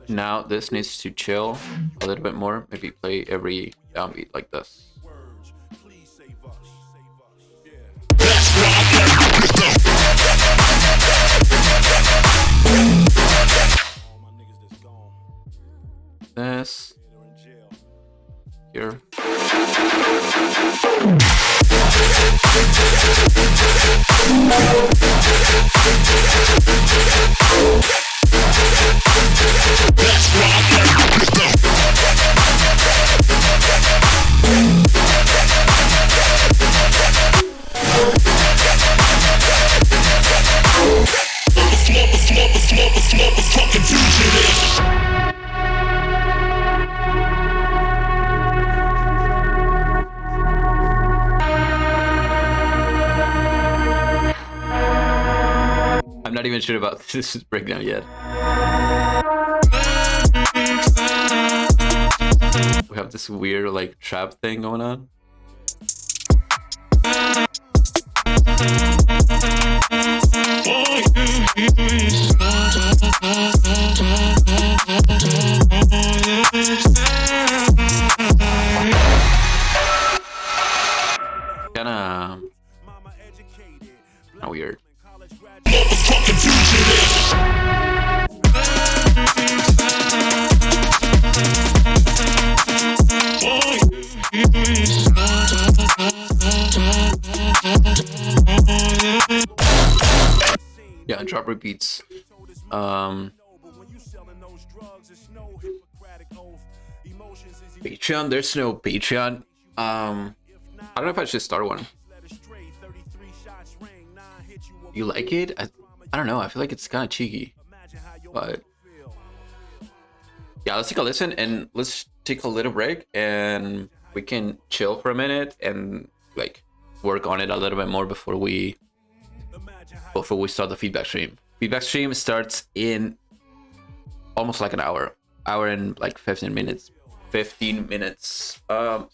Speaker 1: Now this needs to chill a little bit more. Maybe play every downbeat like this. This here. I'm not even sure about this breakdown yet. We have this weird like trap thing going on. Kinda weird. Yeah, and drop repeats. Patreon, there's no Patreon. I don't know if I should start one. You like it? I don't know. I feel like it's kind of cheeky, but yeah, let's take a listen and let's take a little break and we can chill for a minute and like work on it a little bit more before we start the feedback stream. Feedback stream starts in almost like an hour and like 15 minutes. 15 minutes. Yeah.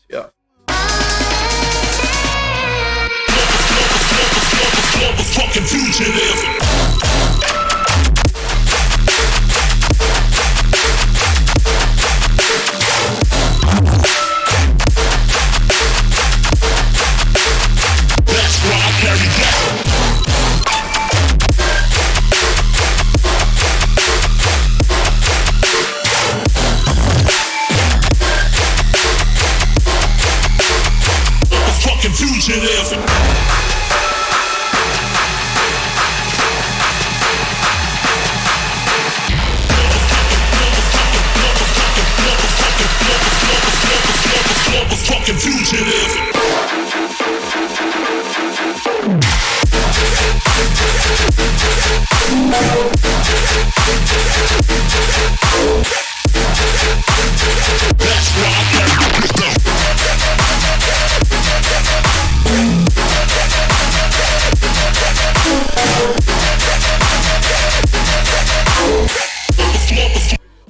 Speaker 4: Fucking fugitive. That's why I carry that. Fucking fugitive. Fucking fugitive. That's why I carry that.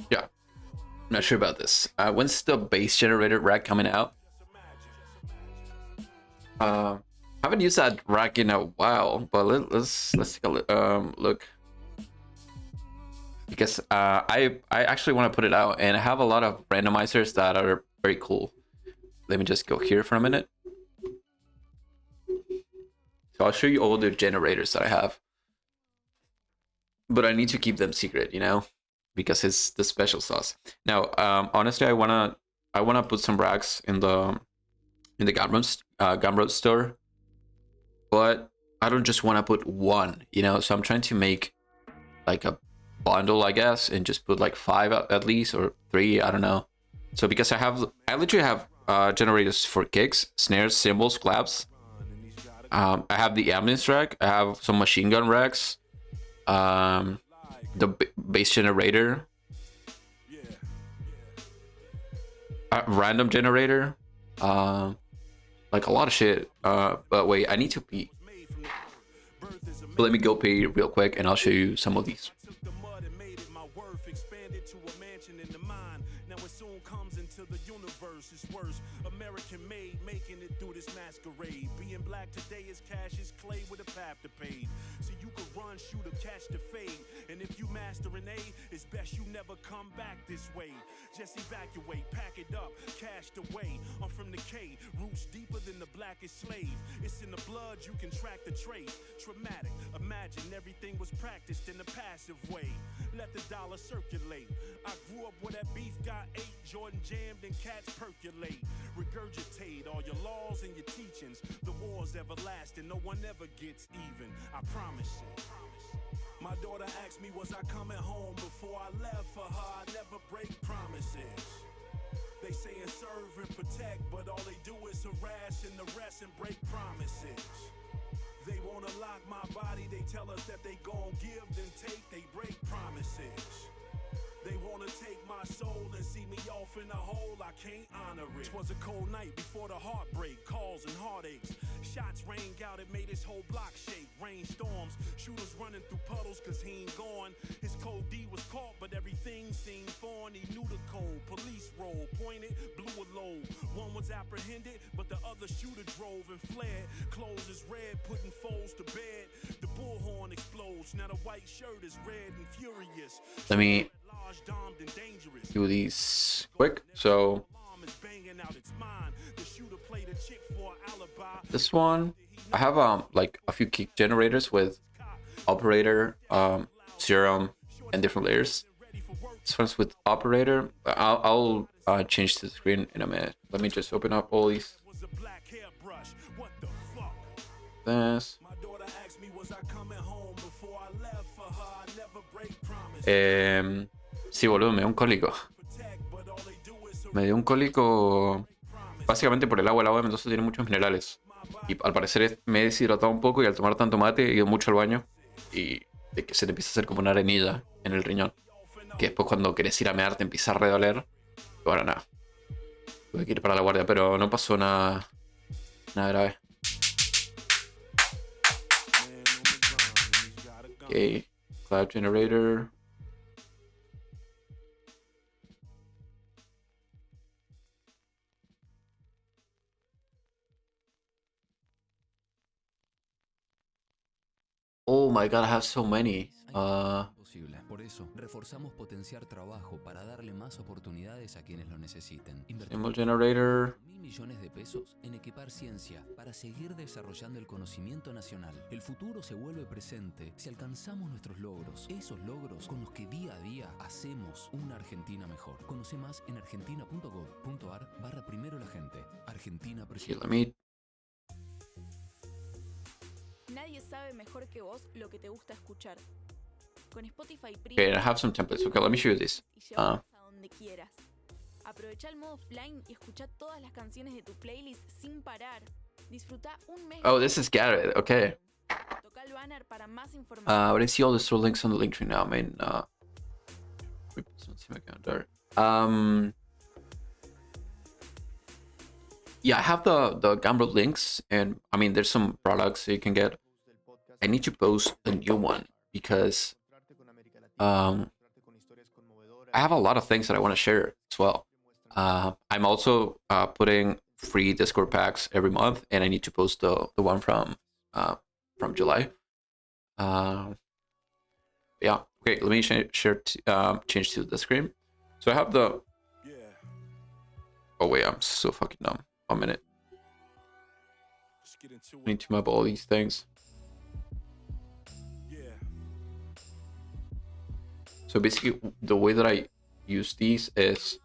Speaker 1: Yeah. I'm not sure about this. When's the base generator rack coming out? Haven't used that rack in a while, but let's take a look. Because I actually want to put it out, and I have a lot of randomizers that are very cool. Let me just go here for a minute. So I'll show you all the generators that I have, but I need to keep them secret, you know, because it's the special sauce. Now, honestly, I wanna put some racks in the Gumroad store, but I don't just want to put one, you know. So I'm trying to make like a bundle, I guess, and just put like 5 at least, or 3, I don't know. So because I literally have generators for kicks, snares, cymbals, claps. I have the ambulance rack. I have some machine gun racks. The bass generator. Random generator. Like a lot of shit. But wait, I need to pee. Let me go pee real quick, and I'll show you some of these.
Speaker 2: American made, making it through this masquerade. Being black today is cash is clay with a path to pay. So you could run, shoot, or catch the fade. And if you master an A, it's best you never come back this way. Just evacuate, pack it up, cashed away. I'm from the K, roots deeper than the blackest slave. It's in the blood, you can track the trace. Traumatic, imagine everything was practiced in a passive way. Let the dollar circulate. I grew up where that beef got ate, Jordan jammed and cats percolate. Regurgitate all your laws and your teachings. The war's everlasting, no one ever gets even. I promise it. My daughter asked me, was I coming home before I left? For her, I never break promises. They saying serve and protect, but all they do is harass and arrest and break promises. They wanna lock my body, they tell us that they gon' give, then take, they break promises. They wanna take my soul and see me off in a hole, I can't honor it. 'Twas a cold night before the heartbreak, calls and heartaches. Shots rang out, it made his whole block shake. Rainstorms, shooters running through puddles cause he ain't gone. His code D was caught, but everything seemed foreign. He knew the code, police roll, pointed, blew a load. One was apprehended, but the other shooter drove and fled. Clothes is red, putting foes to bed. The bullhorn explodes, now the white shirt is red and furious.
Speaker 1: Let me do these quick. So this one, I have like a few kick generators with operator, serum, and different layers. This one's with operator. I'll change the screen in a minute. Let me just open up all these. This. Sí, boludo, me dio un cólico. Me dio un cólico básicamente por el agua. El agua de Mendoza tiene muchos minerales. Y al parecer me he deshidratado un poco, y al tomar tanto mate he ido mucho al baño. Y de que se te empieza a hacer como una arenilla en el riñón. Que después cuando querés ir a mear te empieza a redoler. Y bueno, nada. Tuve que ir para la guardia, pero no pasó nada grave. Okay, cloud generator. Oh my god, I have so many.
Speaker 5: Posible. Por eso, reforzamos potenciar trabajo para darle más oportunidades a quienes lo necesiten.
Speaker 1: Symbol generator.
Speaker 5: $1.000 millones de pesos en equipar ciencia para seguir desarrollando el conocimiento nacional. El futuro se vuelve presente si alcanzamos nuestros logros, esos logros con los que día a día hacemos una Argentina mejor. Conoce más en argentina.gov.ar/primero la gente. Argentina
Speaker 1: Okay,
Speaker 5: presente.
Speaker 1: let me.
Speaker 3: Nadie sabe mejor que vos lo que te gusta escuchar. Con Spotify
Speaker 1: Okay,
Speaker 3: Premium
Speaker 1: I have some templates. Okay, let me show you this.
Speaker 3: y llevarlos a donde quieras. Aprovecha el modo offline y escucha todas las canciones de tu playlist sin parar. Disfruta un mes.
Speaker 1: Oh, this is Garrett. Okay.
Speaker 3: Toca el banner para más información.
Speaker 1: But I see all the store links on the link tree now. I mean, let's see my calendar. Yeah, I have the Gumroad links, and I mean, there's some products that you can get. I need to post a new one because I have a lot of things that I want to share as well. I'm also putting free Discord packs every month, and I need to post the one from July. Yeah. Okay. Let me change to the screen. So I have the.
Speaker 2: Yeah.
Speaker 1: Oh wait, I'm so fucking dumb. 1 minute.
Speaker 2: Let's get into
Speaker 1: I
Speaker 2: it.
Speaker 1: need to map all these things.
Speaker 2: Yeah.
Speaker 1: So basically, the way that I use these is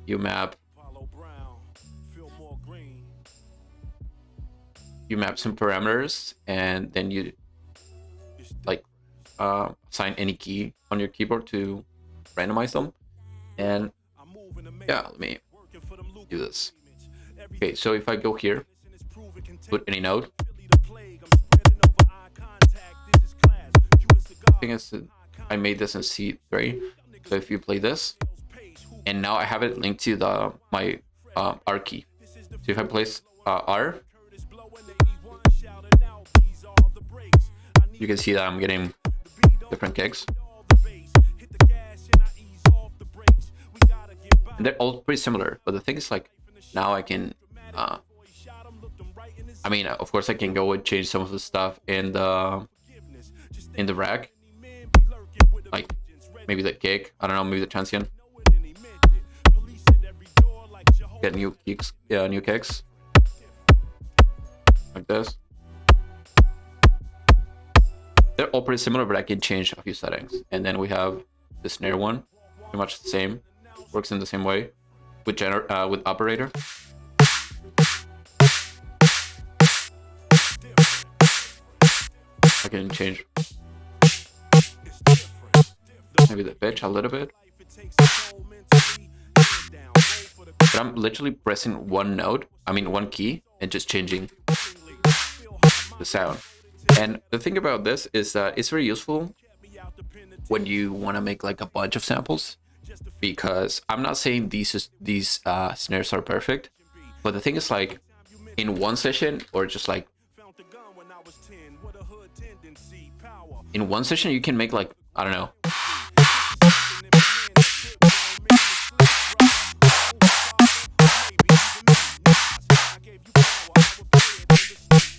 Speaker 1: you map
Speaker 2: Apollo Brown, Fillmore Green.
Speaker 1: some parameters, and then you
Speaker 2: It's
Speaker 1: like assign any key on your keyboard to randomize them. And
Speaker 2: I'm moving to make
Speaker 1: yeah, let me
Speaker 2: working for them
Speaker 1: do this.
Speaker 2: Every
Speaker 1: Okay, so if I go here,
Speaker 2: is proven
Speaker 1: put any node,
Speaker 2: Philly the plague. I'm spreading over eye contact. This is class. Cuba cigar.
Speaker 1: thing is that I made this in C3. So if you play this, and now I have it linked to my R key. So if I place R,
Speaker 2: Curtis blowing 81, shouting out, these are the breaks. I need
Speaker 1: you can see that I'm getting different kicks,
Speaker 2: all the bass. Hit the gas and I ease off the brakes. We gotta get by.
Speaker 1: and they're all pretty similar. But the thing is, like, now I can.
Speaker 2: Shot him, looked him right in his
Speaker 1: I mean, of course, I can go and change some of the stuff in the rack,
Speaker 2: man be lurking with a
Speaker 1: like maybe the kick. I don't know, maybe the transient.
Speaker 2: know it and he meant it. Police at every door like Jehovah.
Speaker 1: Get new kicks, like this. They're all pretty similar, but I can change a few settings. And then we have the snare one, pretty much the same, works in the same way with operator. I can change maybe the pitch a little bit, but I'm literally pressing one key, and just changing the sound. And the thing about this is that it's very useful when you want to make like a bunch of samples, because I'm not saying these snares are perfect, but the thing is, like, in one session, or just like in one session, you can make, like, I don't know,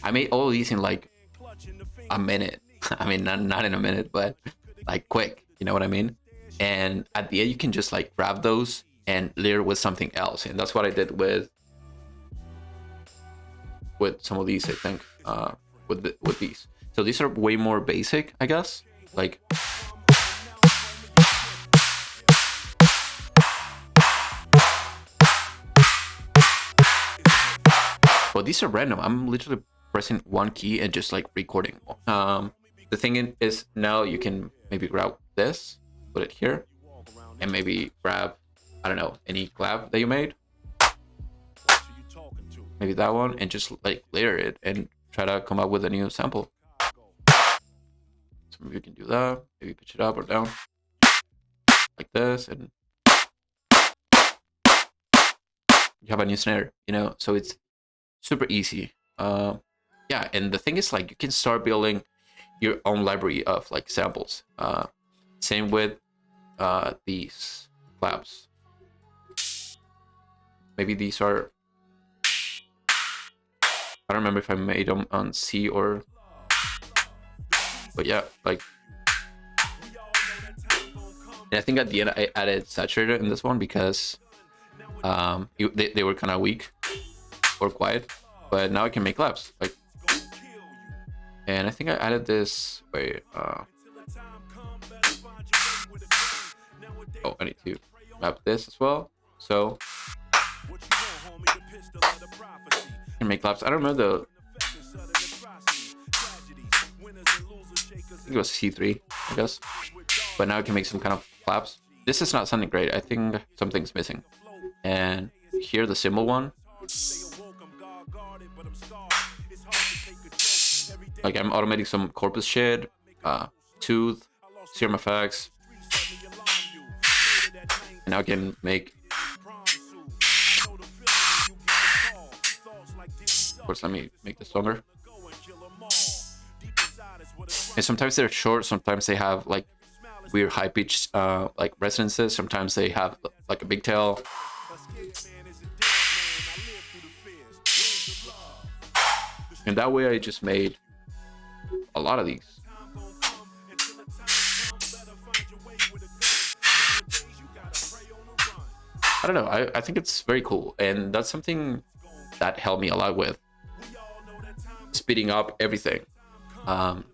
Speaker 1: I made all these in like a minute. I mean, not in a minute, but like quick, you know what I mean? And at the end, you can just like grab those and layer with something else. And that's what I did with some of these, I think, with these. So these are way more basic, I guess. Like, well, these are random. I'm literally pressing one key and just like recording. The thing is, now you can maybe grab this, put it here, and maybe grab, I don't know, any collab that you made, maybe that one, and just like layer it and try to come up with a new sample. So maybe you can do that, maybe pitch it up or down like this, and you have a new snare, you know? So it's super easy. Yeah, and the thing is, like, you can start building your own library of like samples. Same with these claps. Maybe these are, I don't remember if I made them on C or, but yeah, like, and I think at the end I added saturator in this one because they were kind of weak or quiet, but now I can make claps. Like, and I think I added this. Wait, oh, I need to map this as well. So I can make claps. I don't remember I think it was C3, I guess. But now I can make some kind of claps. This is not sounding great. I think something's missing. And here the cymbal one. Like I'm automating some corpus shit, tooth, serum effects. And now I can make. Of course, let me make this longer. And sometimes they're short, sometimes they have like weird high pitched like resonances, sometimes they have like a big tail. And that way I just made a lot of these. I don't know, I think it's very cool, and that's something that helped me a lot with speeding up everything. And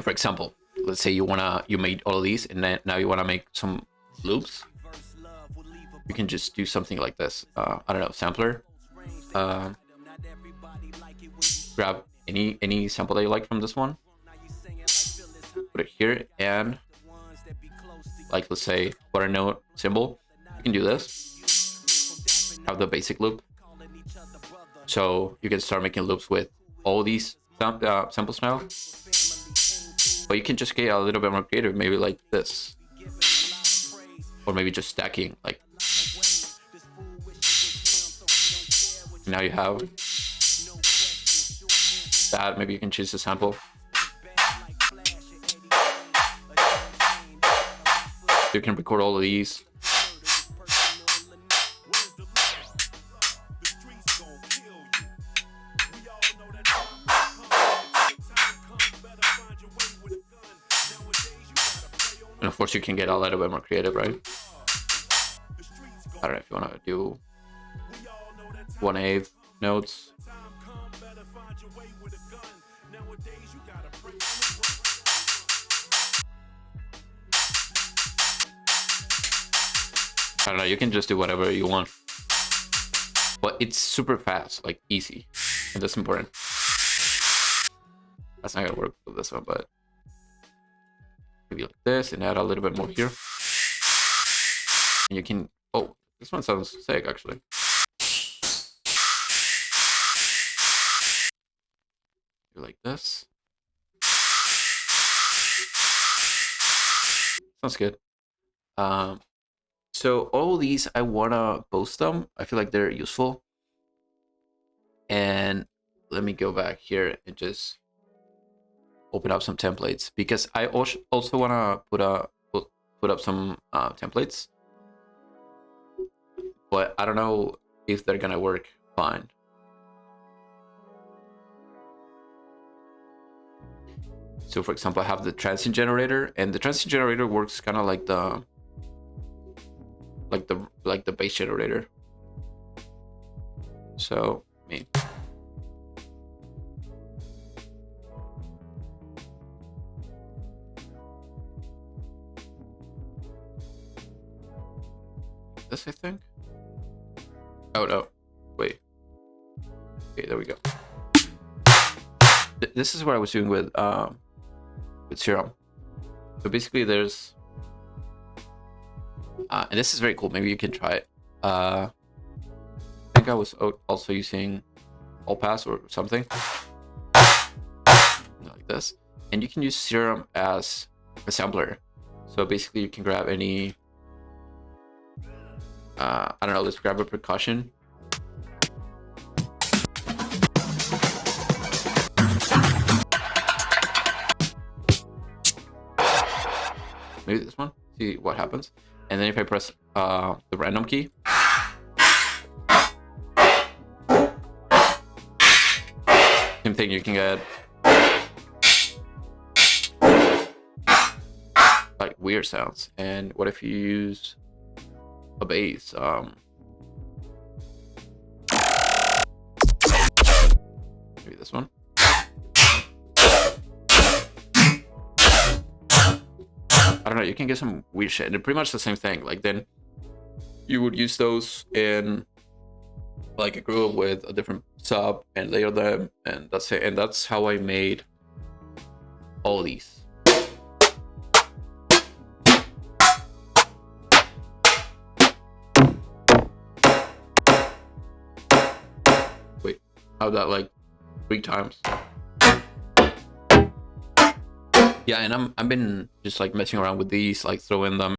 Speaker 1: for example, let's say you made all of these, and then now you wanna make some loops. You can just do something like this. I don't know, sampler. Grab any sample that you like from this one. Put it here, and like let's say quarter note symbol. You can do this. Have the basic loop. So you can start making loops with all these samples now. But you can just get a little bit more creative, maybe like this. Or maybe just stacking, like. Now you have that, maybe you can choose a sample. You can record all of these. And of course you can get a little bit more creative, right? I don't know if you want to do 1/8 notes. I don't know, you can just do whatever you want. But it's super fast, like easy. And that's important. That's not gonna work with this one, but maybe like this and add a little bit more here. And you can, oh, this one sounds sick actually. Do like this. Sounds good. So all these, I wanna post them. I feel like they're useful. And let me go back here and just open up some templates, because I also wanna put up some templates, but I don't know if they're gonna work fine. So for example, I have the transient generator, and the transient generator works kind of like the base generator. So this, I think. Oh no, wait. Okay, there we go. This is what I was doing with Serum. So basically there's and this is very cool, maybe you can try it. I think I was also using All Pass or something like this, and you can use Serum as a sampler. So basically you can grab any I don't know, let's grab a percussion. maybe this one, see what happens. And then if I press the random key, same thing, you can get like weird sounds. And what if you use a bass? Maybe this one. I don't know, you can get some weird shit, and pretty much the same thing. Like then you would use those in like a group with a different sub and layer them, and that's it. And that's how I made all these. Wait, how that like 3 times. Yeah, and I've been just like messing around with these, like throwing them.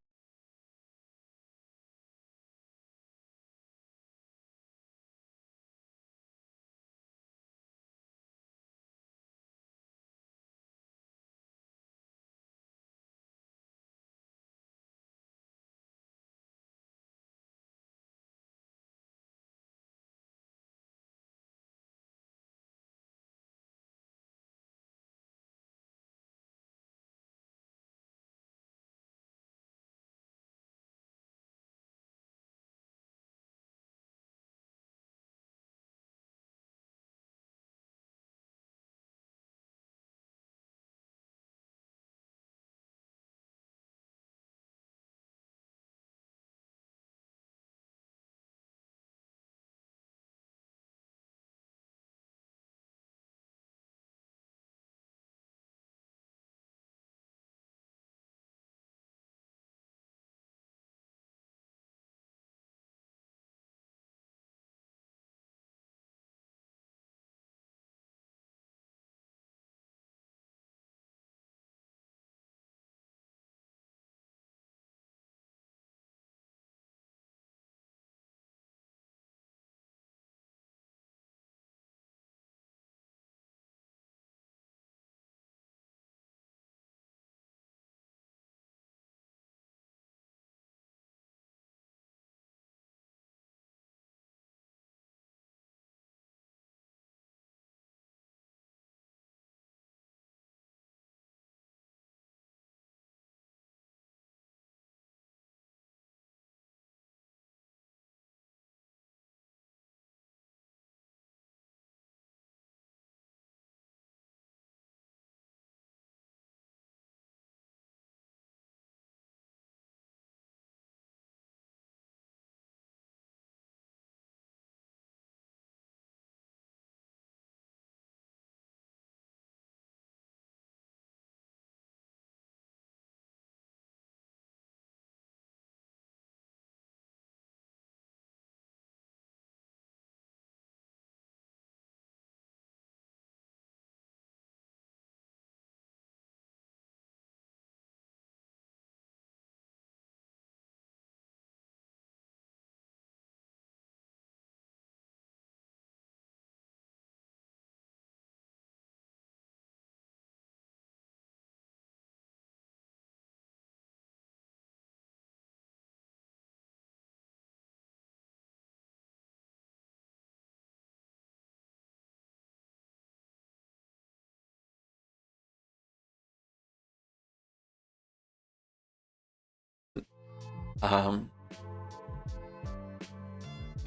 Speaker 1: Um,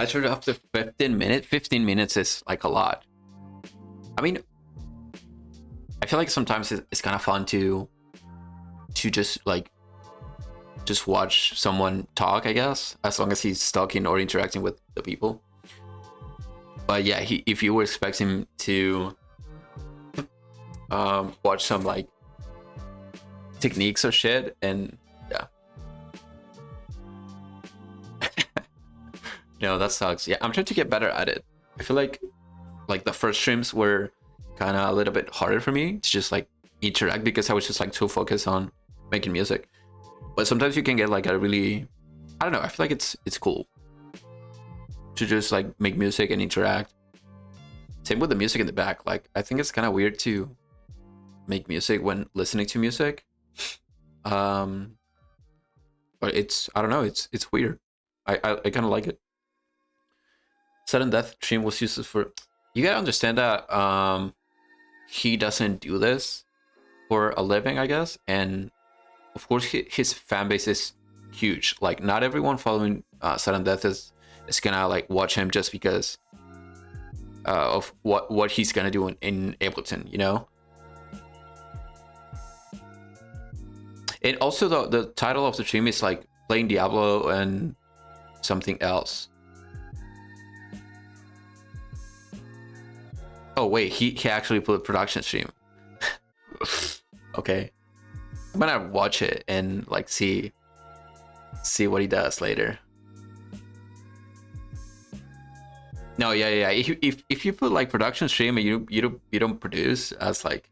Speaker 1: I started after 15 minutes. 15 minutes is like a lot. I mean, I feel like sometimes it's kind of fun to just like just watch someone talk, I guess, as long as he's talking or interacting with the people. But yeah, if you were expecting to watch some like techniques or shit, and yeah. No, that sucks. Yeah, I'm trying to get better at it. I feel like the first streams were kind of a little bit harder for me to just like interact, because I was just like too focused on making music. But sometimes you can get like a really, I don't know, I feel like it's cool to just like make music and interact. Same with the music in the back. Like I think it's kind of weird to make music when listening to music. but I don't know, it's weird. I kind of like it. Sudden death stream was useless for. You gotta understand that he doesn't do this for a living, I guess, and of course his fan base is huge. Like not everyone following Sudden Death is gonna like watch him just because of what he's gonna do in Ableton, you know. And also the title of the stream is like playing Diablo and something else. Oh wait, he actually put production stream. Okay, I'm gonna watch it and like see what he does later. No, yeah. If you put like production stream and you don't produce, that's like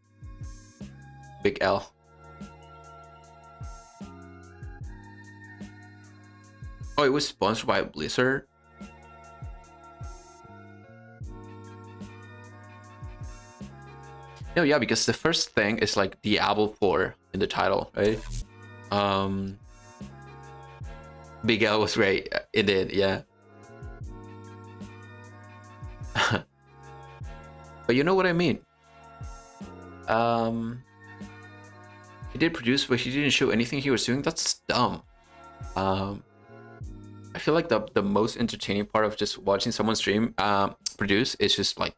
Speaker 1: big L. Oh, it was sponsored by Blizzard. No, yeah, because the first thing is like Diablo 4 in the title, right? Big L was right. It did, yeah. But you know what I mean. He did produce, but he didn't show anything he was doing. That's dumb. I feel like the most entertaining part of just watching someone stream produce is just like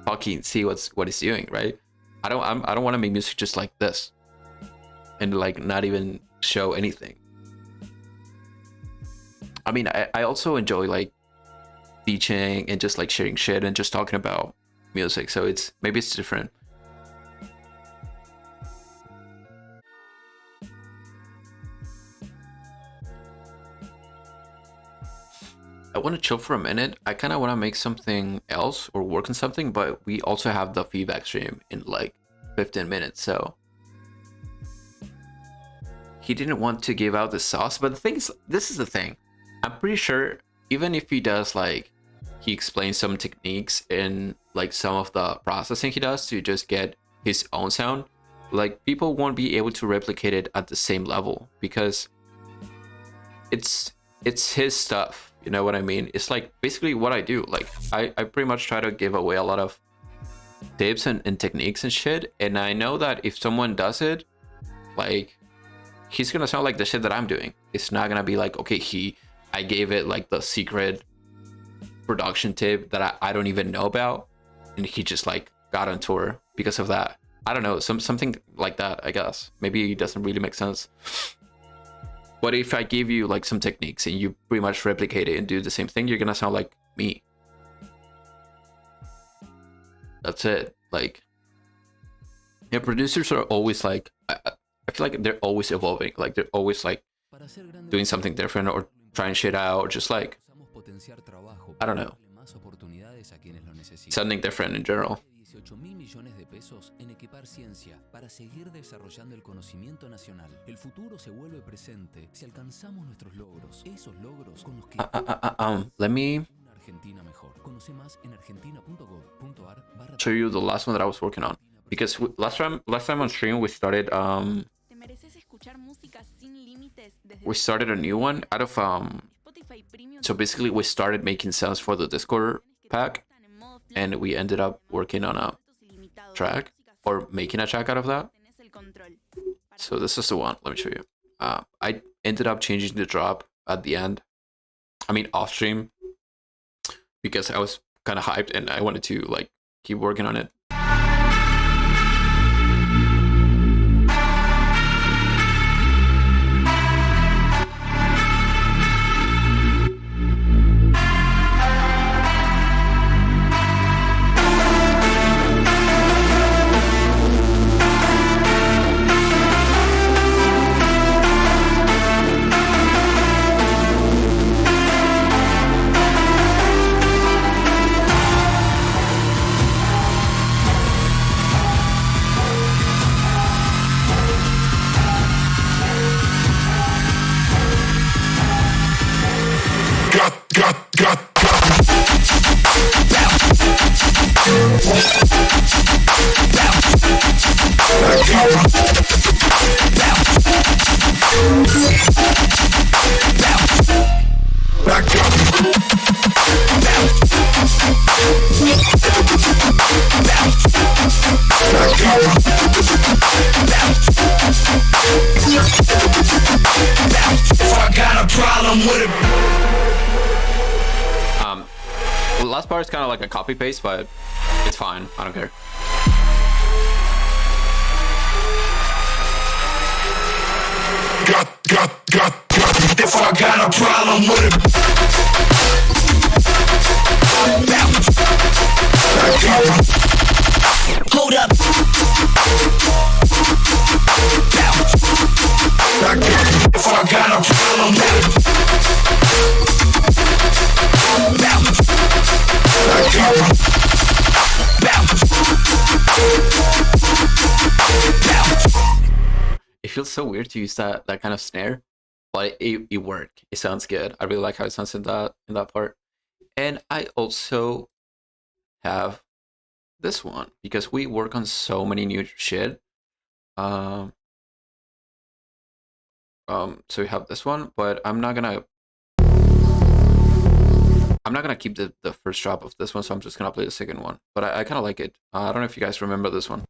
Speaker 1: fucking see what he's doing, right? I don't want to make music just like this and like not even show anything. I mean, I also enjoy like beaching and just like sharing shit and just talking about music, so maybe it's different. I want to chill for a minute. I kind of want to make something else or work on something, but we also have the feedback stream in like 15 minutes, so he didn't want to give out the sauce. But the thing is, this is the thing, I'm pretty sure even if he does like he explains some techniques in like some of the processing he does to just get his own sound, like people won't be able to replicate it at the same level because it's his stuff. You know what I mean? It's like basically what I do. Like I pretty much try to give away a lot of tips and techniques and shit. And I know that if someone does it, like he's gonna sound like the shit that I'm doing. It's not gonna be like, okay, I gave it like the secret production tip that I don't even know about, and he just like got on tour because of that. I don't know, something like that, I guess. Maybe it doesn't really make sense. But if I give you like some techniques and you pretty much replicate it and do the same thing, you're gonna sound like me. That's it. Like, yeah, producers are always like, I feel like they're always evolving. Like they're always like doing something different or trying shit out, or just like, I don't know, something different in general.
Speaker 5: 18.000 millones de pesos en equipar ciencia para seguir desarrollando el conocimiento nacional. El futuro se vuelve presente si alcanzamos nuestros logros. Esos logros con los que
Speaker 1: let me
Speaker 5: una Argentina mejor. Conoce más en argentina.gov.ar.
Speaker 1: show you the last one that I was working on, because last time on stream we started
Speaker 3: Te mereces escuchar música sin límites desde
Speaker 1: we started a new one out of
Speaker 3: Spotify Premium.
Speaker 1: so basically we started making sounds for the Discord pack, and we ended up working on a track or making a track out of that. So this is the one. Let me show you. I ended up changing the drop at the end. I mean off stream, because I was kind of hyped and I wanted to like keep working on it.
Speaker 4: problem with it.
Speaker 1: The last part is kind of like a copy paste, but it's fine. I don't care.
Speaker 4: If I got a problem with it. Hold up. If I got a problem with it.
Speaker 1: It feels so weird to use that kind of snare, but it worked. It sounds good. I really like how it sounds in that part. And I also have this one because we work on so many new shit. So we have this one, but I'm not gonna keep the first drop of this one, so I'm just gonna play the second one. But I kind of like it. I don't know if you guys remember this one.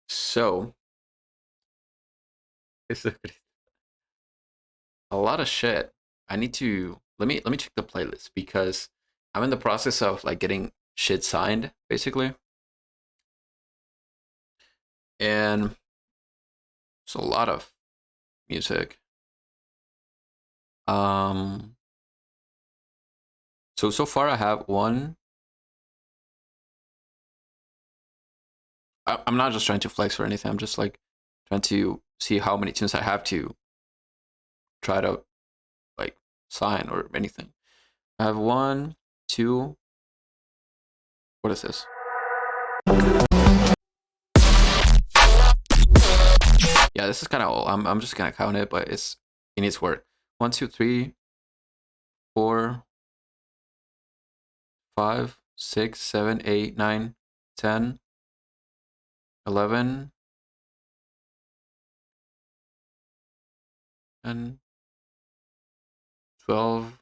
Speaker 1: So, it's a lot of shit. I need to let me check the playlist because I'm in the process of like getting shit signed, basically. And it's a lot of music. So far I have one. I'm not just trying to flex or anything. I'm just like trying to see how many tunes I have to try to like sign or anything. I have 1, 2. What is this? Yeah, this is kind of old. I'm just gonna count it, but it needs work. 1, 2, 3, 4, 5, 6, 7, 8, 9, 10, 11, and 12,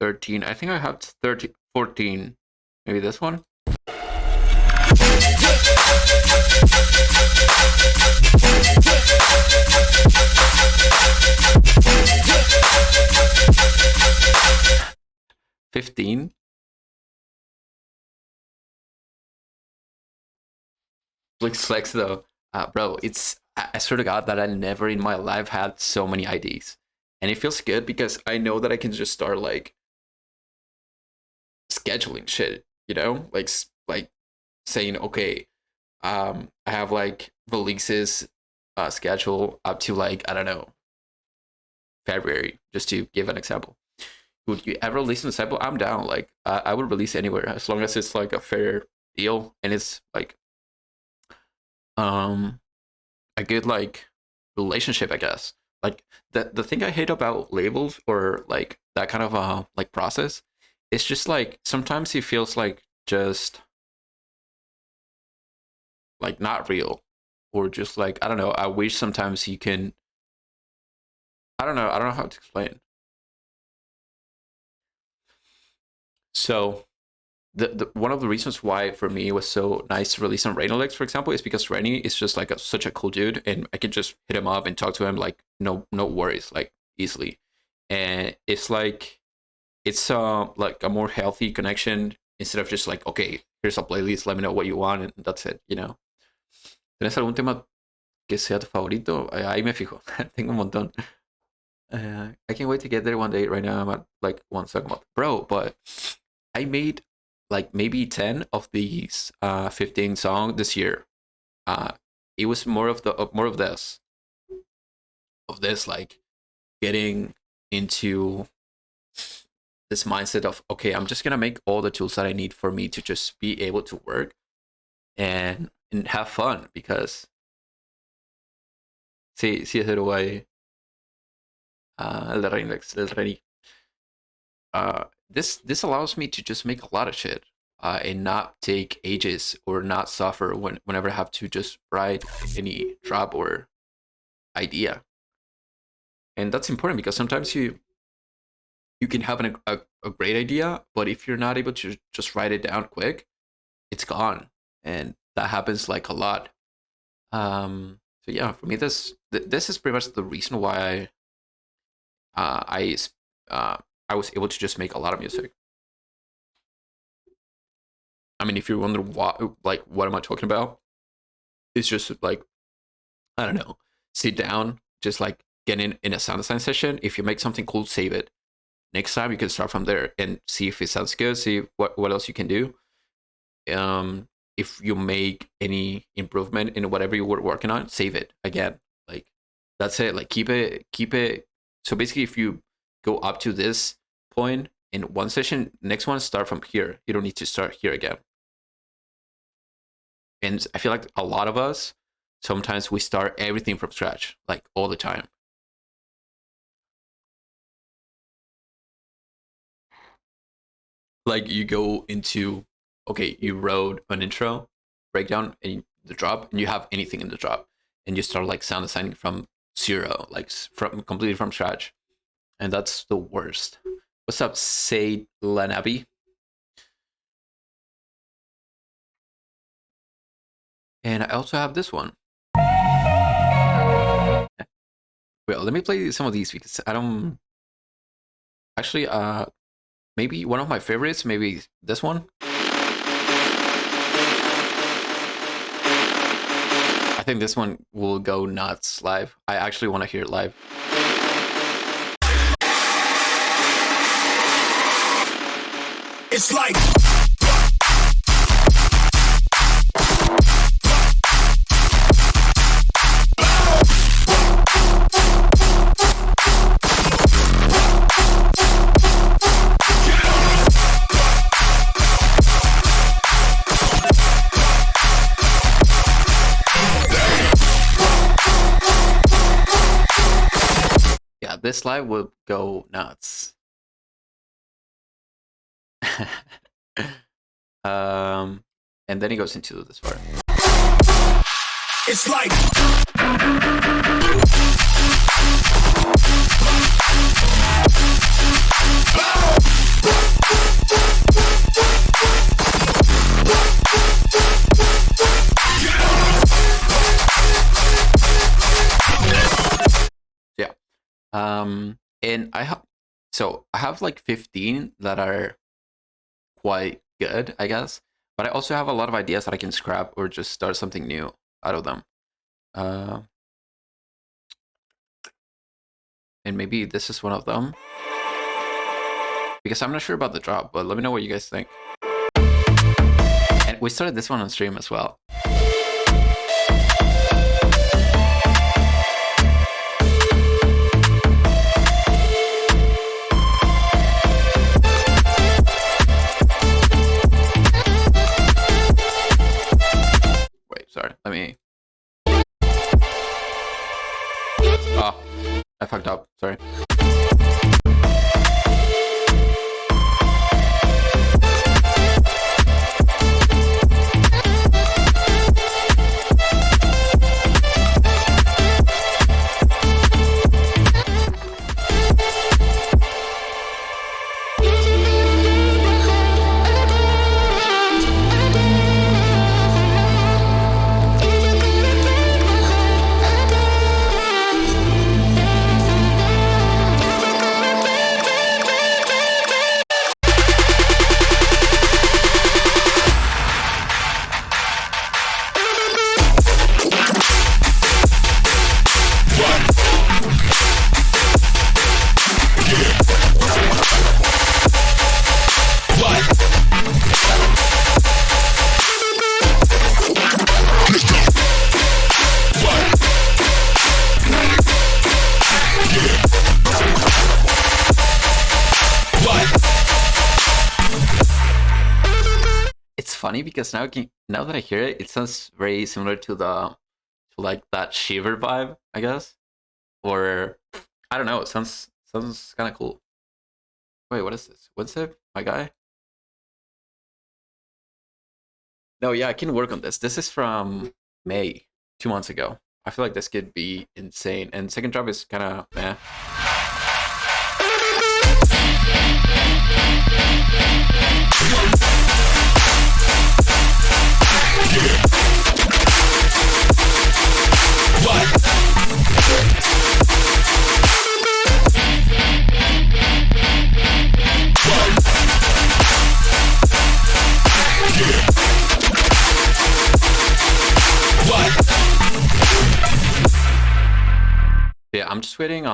Speaker 1: 13. I think I have 13, 14. Maybe this one? $15. Looks flex though. Bro, I swear to God that I never in my life had so many IDs. And it feels good because I know that I can just start like scheduling shit, you know? Like saying, okay, I have like releases schedule up to like, I don't know, February, just to give an example. Would you ever release an example? I'm down. Like I would release anywhere as long as it's like a fair deal and it's like a good like relationship, I guess. Like the thing I hate about labels or like that kind of like process, it's just like sometimes it feels like just like not real or just like I don't know. I wish sometimes you can. I don't know how to explain. So the one of the reasons why for me it was so nice to release on Rainolix, for example, is because Rennie is just like such a cool dude, and I can just hit him up and talk to him like no worries, like easily, and it's like like a more healthy connection instead of just like okay, here's a playlist, let me know what you want, and that's it, you know. ¿Tienes algún tema que sea tu favorito? Ahí me fijo, tengo un montón. I can't wait to get there one day. Right now I'm at like 1 song a month, bro. But I made like maybe 10 of these 15 songs this year. It was more of this like getting into this mindset of, okay, I'm just gonna make all the tools that I need for me to just be able to work and have fun, because sí, sí es Uruguay. El de Reindex, el Reni. This allows me to just make a lot of shit and not take ages or not suffer whenever I have to just write any drop or idea. And that's important, because sometimes you can have a great idea, but if you're not able to just write it down quick, it's gone. And that happens like a lot. So yeah, for me, this is pretty much the reason why I was able to just make a lot of music. I mean, if you're wondering what am I talking about? It's just like, I don't know, sit down, just like get in a sound design session. If you make something cool, save it. Next time you can start from there and see if it sounds good, see what else you can do. If you make any improvement in whatever you were working on, save it again. Like, that's it. Like, keep it. So basically, if you go up to this point in one session, next one, start from here. You don't need to start here again. And I feel like a lot of us, sometimes we start everything from scratch, like all the time. Like, you go into, okay, you wrote an intro, breakdown, and the drop, and you have anything in the drop, and you start like sound designing from zero, like from completely from scratch, and that's the worst. What's up, Say Lanabi? And I also have this one. Well, let me play some of these, because I don't actually. Maybe one of my favorites, maybe this one. I think this one will go nuts live. I actually want to hear it live.
Speaker 4: It's like
Speaker 1: This live will go nuts. And then he goes into this part.
Speaker 4: it's like
Speaker 1: yeah. And I have like 15 that are quite good, I guess. But I also have a lot of ideas that I can scrap or just start something new out of them. And maybe this is one of them. Because I'm not sure about the drop, but let me know what you guys think. And we started this one on stream as well. Sorry, let me. Oh, I fucked up. Sorry. funny because now that I hear it, it sounds very similar to like that Shiver vibe, I guess. Or I don't know. It sounds kind of cool. Wait, what is this? What's it? My guy? No, yeah, I can work on this. This is from May, 2 months ago. I feel like this could be insane. And second drop is kind of eh. Yeah, I'm just waiting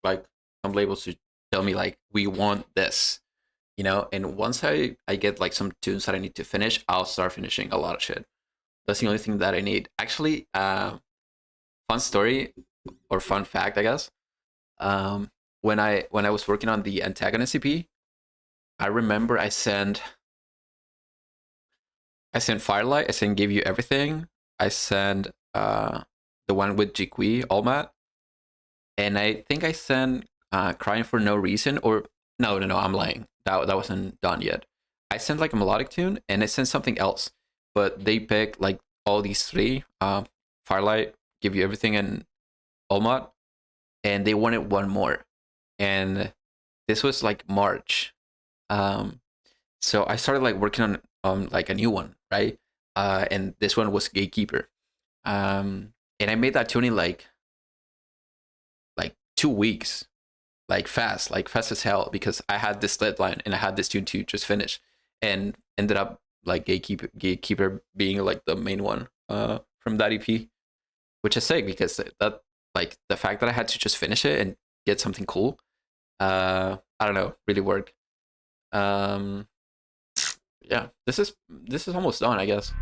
Speaker 1: like some labels to tell me like we want this, you know, and once I get like some tunes that I need to finish, I'll start finishing a lot of shit. That's the only thing that I need. Actually, fun story or fun fact, I guess. When I was working on the Antagonist EP, I remember I sent Firelight, I sent Give You Everything, I sent the one with Jiqui, All Mat, and I think I sent Crying for No Reason, or no, I'm lying. That wasn't done yet. I sent like a melodic tune and I sent something else, but they picked like all these three, Firelight, Give You Everything, and All Mat, and they wanted one more. And this was like March. So I started like working on like a new one, right? And this one was Gatekeeper. And I made that tune in like 2 weeks, like fast as hell, because I had this deadline and I had this tune to just finish, and ended up like Gatekeeper being like the main one from that EP, which is sick because that like the fact that I had to just finish it and get something cool, I don't know, really worked. Yeah, this is almost done, I guess.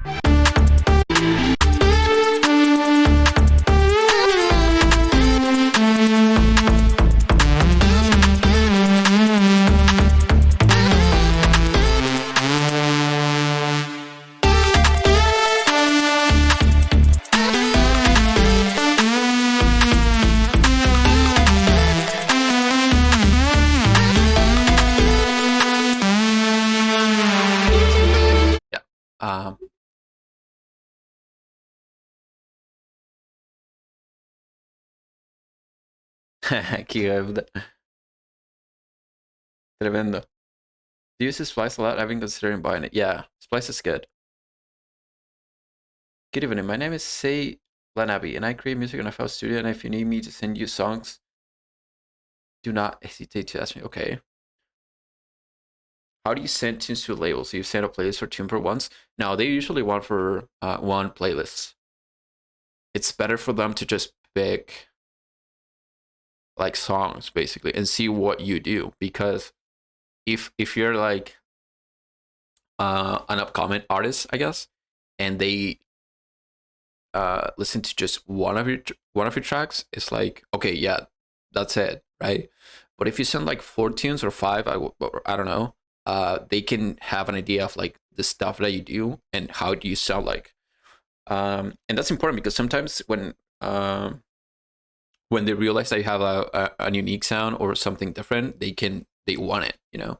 Speaker 1: Qué tremendo. Do you use Splice a lot? I've been considering buying it. Yeah, Splice is good. Good evening. My name is Say Lanabi, and I create music in a FL Studio. And if you need me to send you songs, do not hesitate to ask me. Okay. How do you send tunes to labels? Do you send a playlist or tune per once? No, they usually want for one playlist. It's better for them to just pick like songs basically and see what you do, because if you're like an upcoming artist, I guess, and they listen to just one of your tracks, it's like, okay, yeah, that's it, right? But if you send like 4 tunes or 5, I don't know, they can have an idea of like the stuff that you do and how do you sound like, and that's important because sometimes when they realize that you have a unique sound or something different, they want it, you know.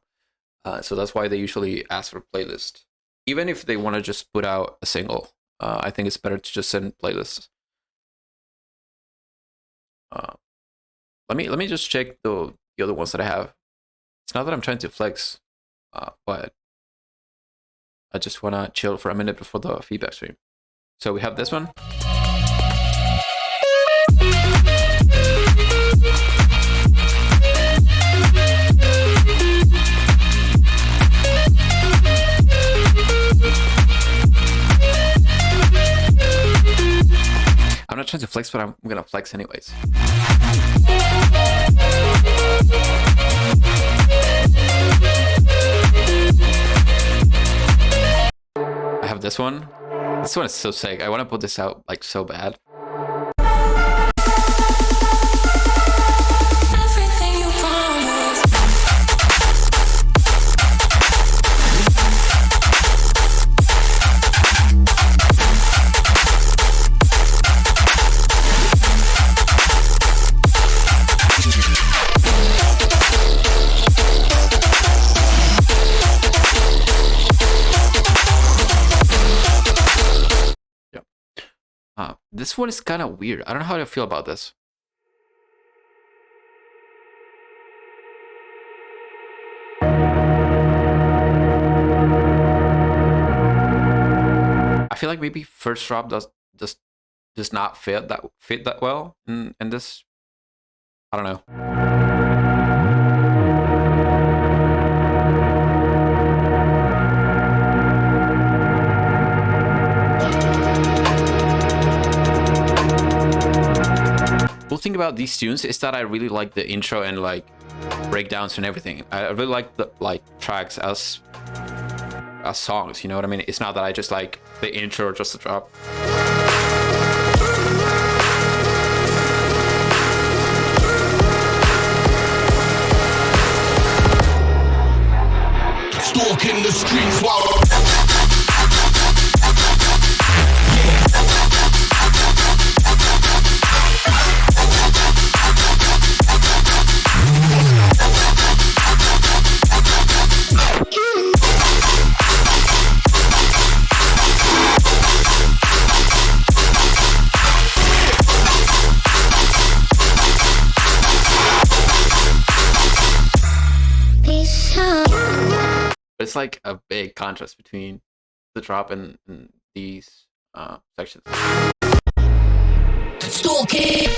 Speaker 1: So that's why they usually ask for playlist, even if they want to just put out a single. I think it's better to just send playlists. Let me just check the other ones that I have. It's not that I'm trying to flex, but I just want to chill for a minute before the feedback stream. So we have this one. I'm not trying to flex, but I'm gonna flex anyways. I have this one. This one is so sick. I want to put this out like so bad. This one is kind of weird. I don't know how to feel about this. I feel like maybe first drop does not fit that well in this. I don't know. Cool thing about these tunes is that I really like the intro and like breakdowns and everything. I really like the tracks as songs, you know what I mean? It's not that I just like the intro or just the drop.
Speaker 4: Stalking the streets while
Speaker 1: it's like a big contrast between the drop and these sections.
Speaker 4: stalking.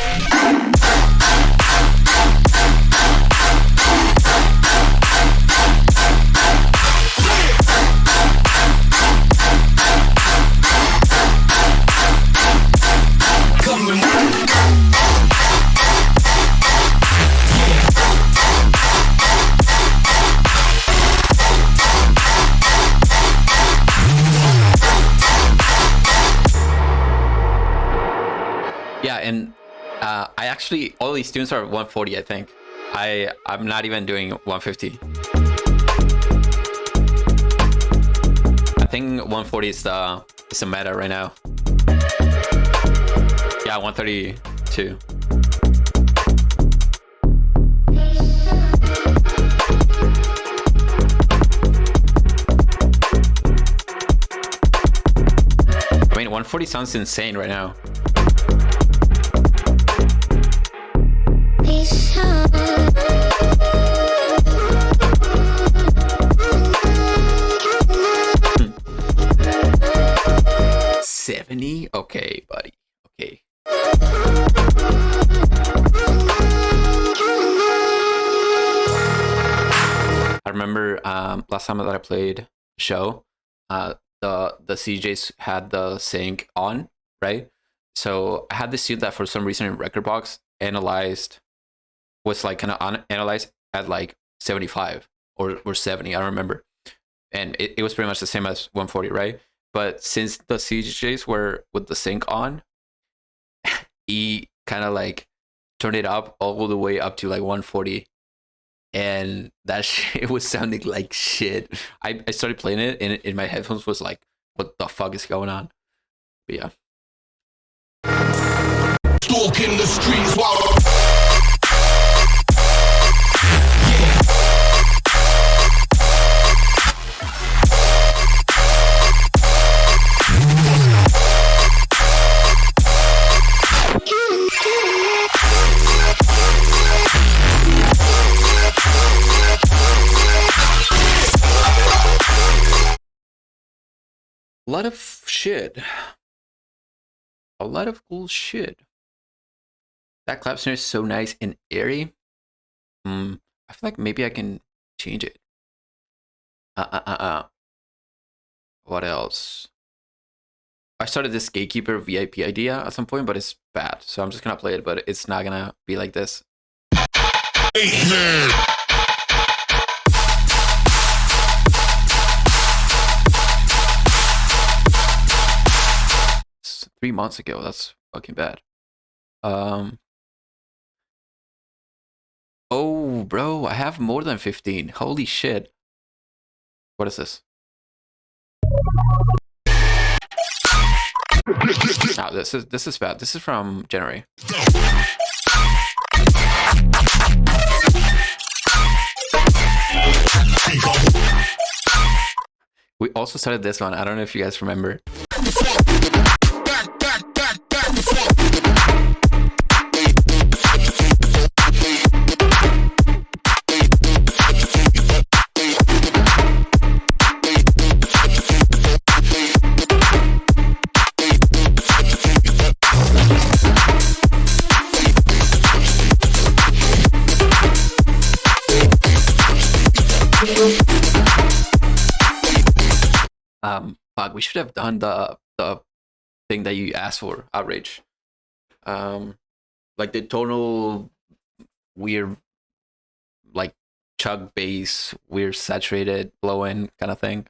Speaker 1: Yeah, and I actually, all these tunes are 140, I think. I'm not even doing 150. I think 140 is the meta right now. Yeah, 132. I mean, 140 sounds insane right now. $70? Okay, buddy. Okay. I remember last time that I played show, the CJs had the sync on, right? So I had this tune that for some reason in Rekordbox was like kind of analyzed at like 75 or 70, I don't remember. And it was pretty much the same as 140, right? But since the CJs were with the sync on, he kind of like turned it up all the way up to like 140. And that shit was sounding like shit. I started playing it and in my headphones was like, what the fuck is going on? But yeah.
Speaker 4: Stalking the streets while
Speaker 1: A lot of shit. A lot of cool shit. That clap snare is so nice and airy. I feel like maybe I can change it. What else? I started this Gatekeeper VIP idea at some point, but it's bad. So I'm just gonna play it, but it's not gonna be like this. 3 months ago. That's fucking bad. Oh, bro, I have more than 15. Holy shit. What is this? No, this is bad. This is from January. We also started this one. I don't know if you guys remember. Fuck, we should have done the thing that you asked for, outrage. Like the tonal weird, like chug bass, weird saturated low end kind of thing.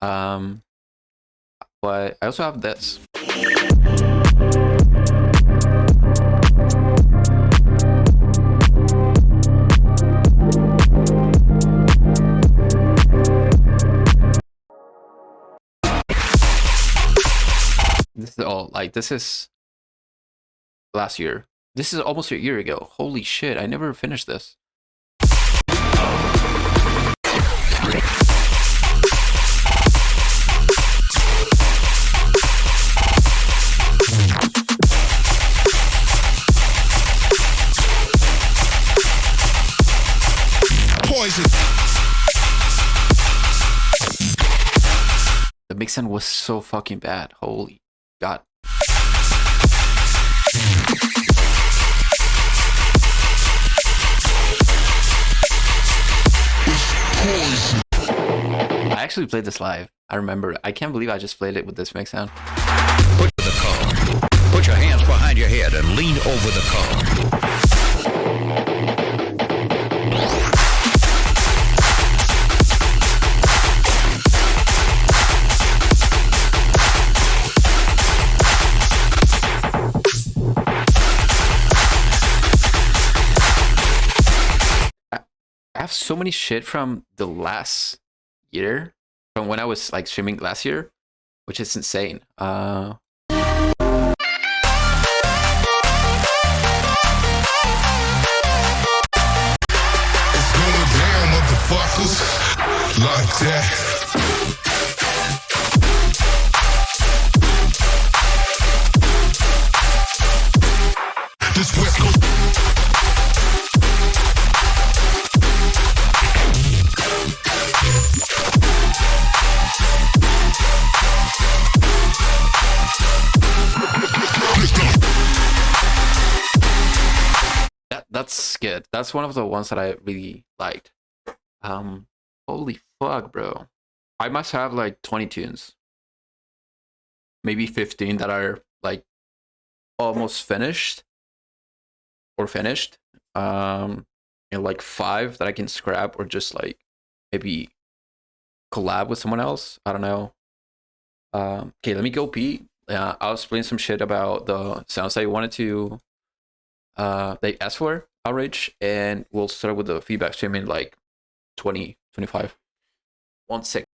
Speaker 1: But I also have this. This is all like this is last year. This is almost a year ago. Holy shit, I never finished this.
Speaker 4: Poison.
Speaker 1: The mix-in was so fucking bad. Holy god. I actually played this live. I remember. I can't believe I just played it with this mix sound.
Speaker 6: Put the car. Put your hands behind your head and lean over the car.
Speaker 1: I have so many shit from the last year, from when I was like streaming last year, which is insane.
Speaker 4: It's going down, motherfuckers. Like that. This West Coast.
Speaker 1: That's good. That's one of the ones that I really liked. Holy fuck, bro. I must have like 20 tunes. Maybe 15 that are like almost finished or finished. And like 5 that I can scrap or just like maybe collab with someone else. I don't know. Okay, let me go pee. I was playing some shit about the sounds I wanted to they asked for, outrage, and we'll start with the feedback stream in like 20, 25. 1 sec.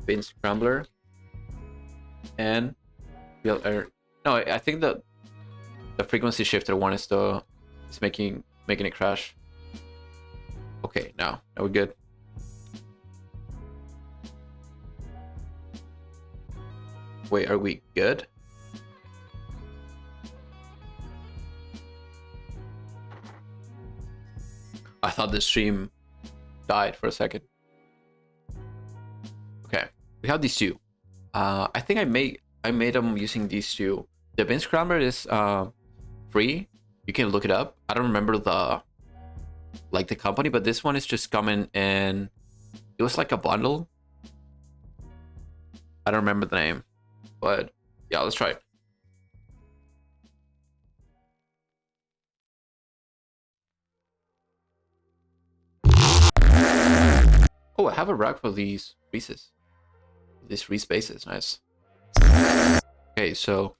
Speaker 1: bean scrambler, and real air. No, I think the frequency shifter one is making it crash. Okay, now we're good. Wait, are we good? I thought the stream died for a second. Okay, we have these two. I think I made them using these two. The bin scrambler is free. You can look it up. I don't remember the company, but this one is just coming in. It was like a bundle. I don't remember the name, but yeah, let's try it. Oh, I have a rack for these Reese's. This Reese bases, nice. Okay, so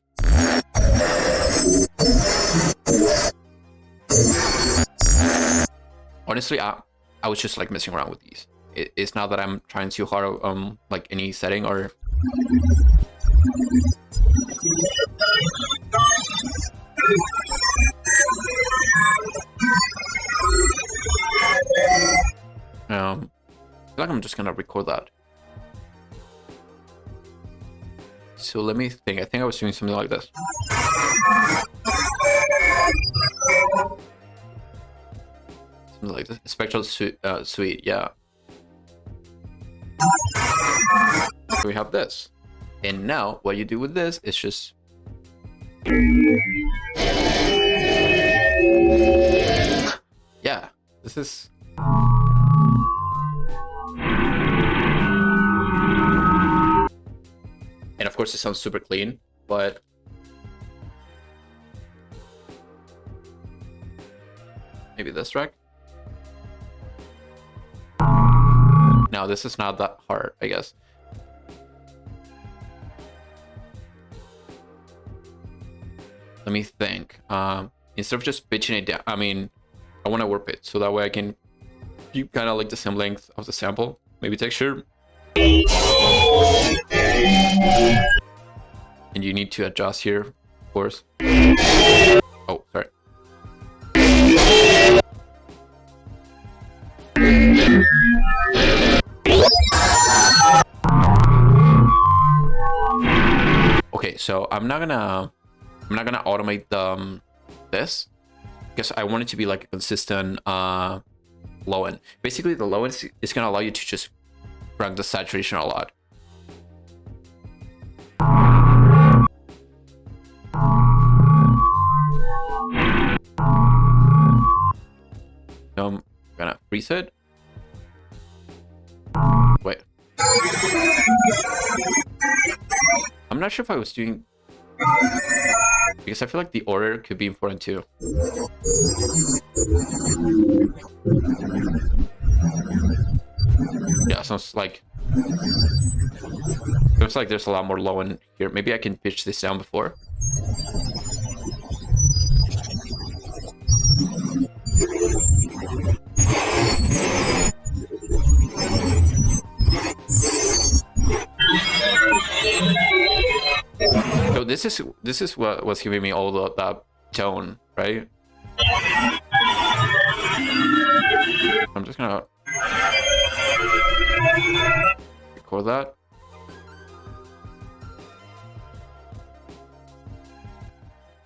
Speaker 1: honestly, I was just like messing around with these. It's not that I'm trying too hard like any setting or. I feel like I'm just gonna record that. So let me think. I think I was doing something like this. Something like this. Spectral suite, yeah. So we have this. And now what you do with this is just yeah, this is and of course it sounds super clean, but maybe this track. Now this is not that hard, I guess. Let me think. Instead of just pitching it down, I mean, I want to warp it so that way I can keep kind of like the same length of the sample, maybe texture. And you need to adjust here, of course. Oh, sorry. Okay, so I'm not gonna automate this because I want it to be like a consistent low end. Basically, the low end is gonna allow you to just crank the saturation a lot. I'm gonna freeze it. Wait. I'm not sure if I was doing because I feel like the order could be important too. Yeah, sounds like there's a lot more low in here. Maybe I can pitch this down before. So this is what was giving me all that tone, right? I'm just gonna record that.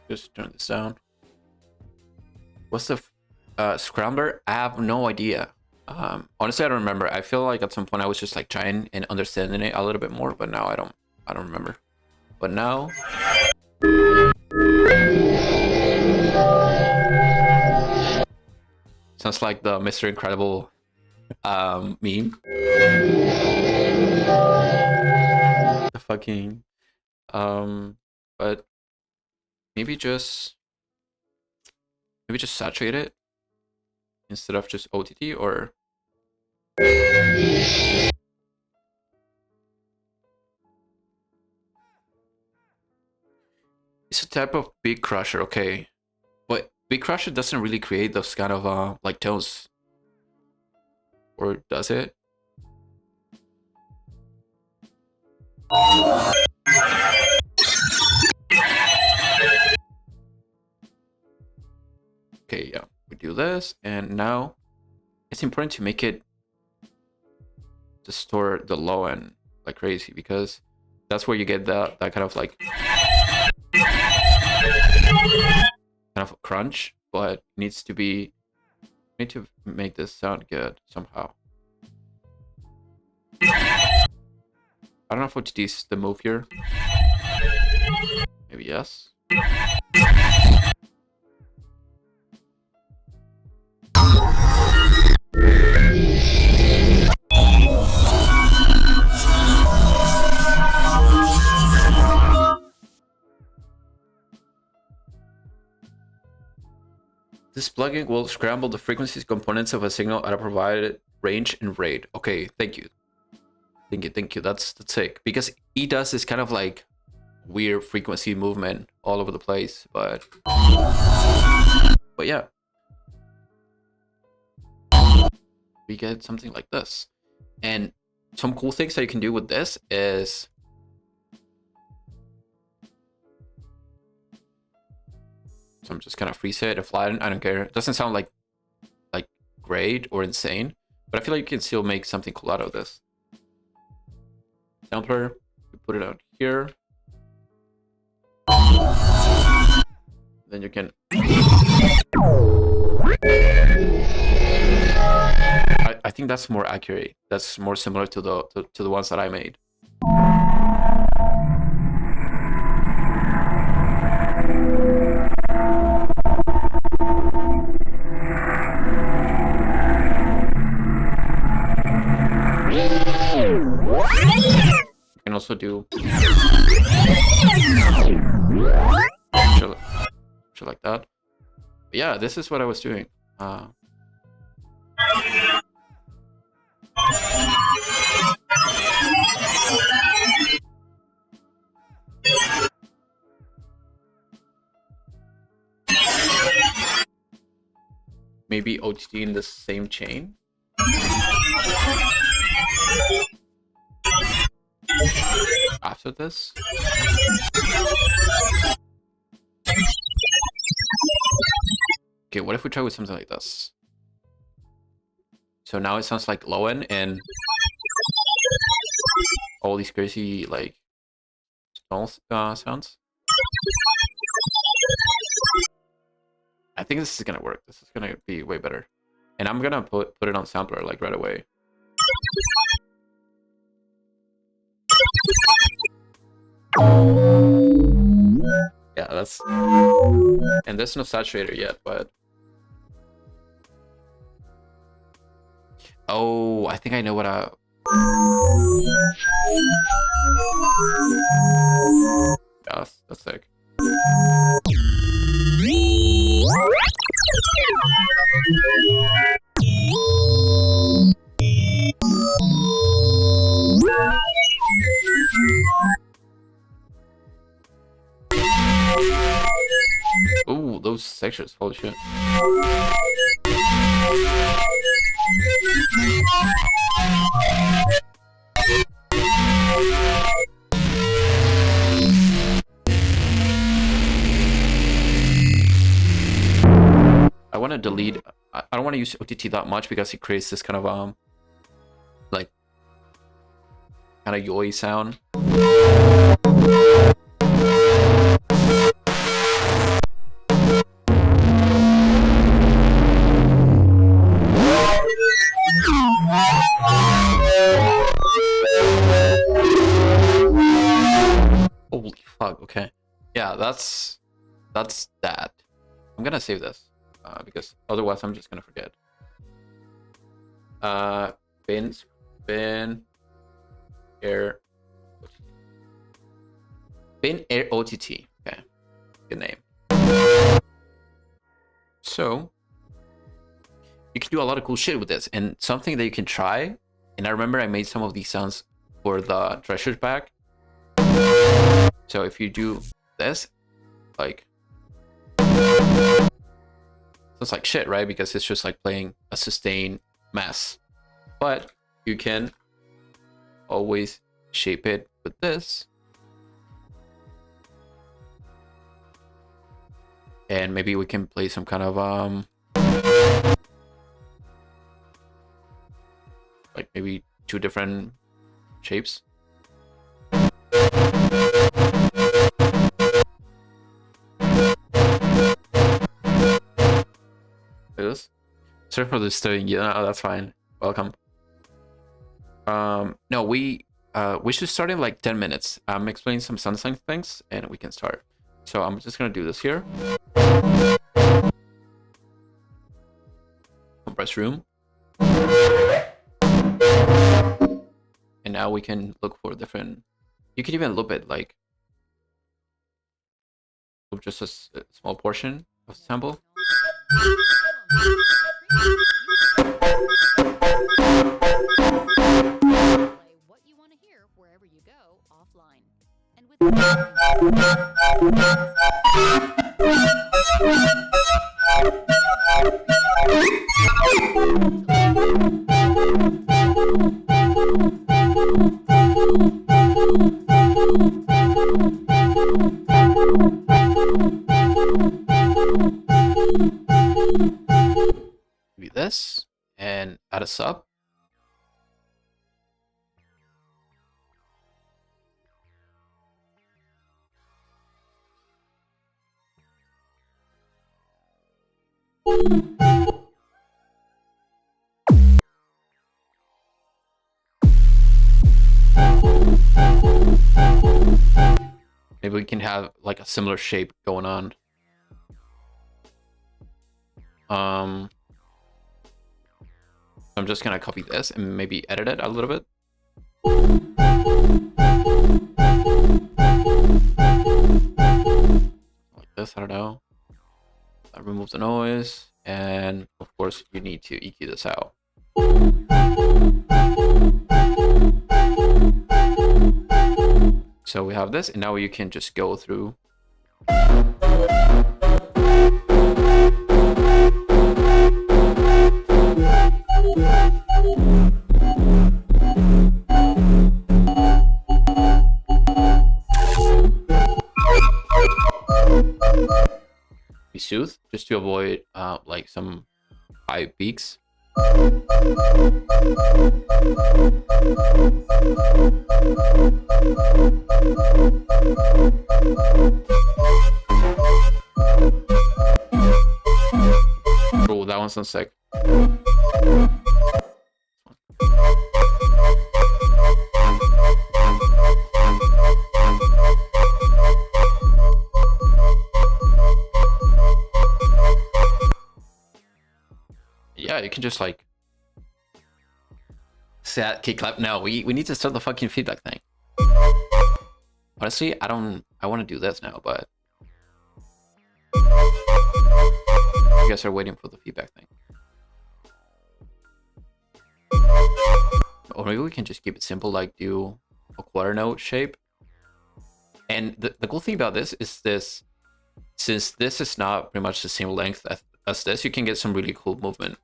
Speaker 1: Just turn this down. What's the scrambler? I have no idea. Honestly, I don't remember. I feel like at some point I was just like trying and understanding it a little bit more, but now I don't remember. But now sounds like the Mr. Incredible meme. The fucking but maybe just saturate it instead of just OTT, or it's a type of big crusher, okay, but big crusher doesn't really create those kind of like tones, or does it? Okay, yeah, we do this, and now it's important to make it to store the low end like crazy, because that's where you get that kind of like kind of crunch, but it needs to be, need to make this sound good somehow. I don't know if OTT's the move here. Maybe yes. This plugin will scramble the frequencies components of a signal at a provided range and rate. Okay, thank you. Thank you. That's sick. Because he does this kind of like weird frequency movement all over the place, but yeah. We get something like this. And some cool things that you can do with this is so I'm just gonna freeze it and flatten. I don't care. It doesn't sound like great or insane, but I feel like you can still make something cool out of this. Sampler, you put it out here. Then you can. I think that's more accurate. That's more similar to the ones that I made. You can also do shit like that. But yeah, this is what I was doing. Maybe OTT in the same chain. After this. Okay, what if we try with something like this? So now it sounds like low end and all these crazy like sounds. I think this is gonna work. This is gonna be way better. And I'm gonna put it on sampler like right away. Yeah, that's, and there's no saturator yet, but oh, I think I know what yeah, that's sick. Ooh, those sections, holy shit. I want to delete, I don't want to use OTT that much because it creates this kind of like kind of yoy sound. Holy fuck, okay. Yeah, that's that. I'm gonna save this because otherwise I'm just gonna forget. Bin air OTT. Okay, good name. So you can do a lot of cool shit with this, and something that you can try. And I remember I made some of these sounds for the treasures pack. So if you do this, like, it's like shit, right? Because it's just like playing a sustained mess. But you can always shape it with this. And maybe we can play some kind of like maybe 2 different shapes. This. Sorry for disturbing you. No, that's fine. Welcome. No, we should start in like 10 minutes. I'm explaining some sunshine things and we can start. So I'm just gonna do this here. Compress room. And now we can look for different, you can even loop it, like loop just a small portion of the sample.
Speaker 7: What you want to hear wherever you go offline. And with
Speaker 1: Do this and add a sub. Maybe we can have like a similar shape going on. I'm just gonna copy this and maybe edit it a little bit. Like this, I don't know. Remove the noise, and of course you need to EQ this out. So we have this, and now you can just go through. Be soothe, just to avoid like some high peaks. Oh, that one sounds sick. Yeah, you can just like set kick clap. No, we need to start the fucking feedback thing. Honestly, I want to do this now, but you guys are waiting for the feedback thing. Or maybe we can just keep it simple, like do a quarter note shape. And the cool thing about this is this, since this is not pretty much the same length as this, you can get some really cool movement.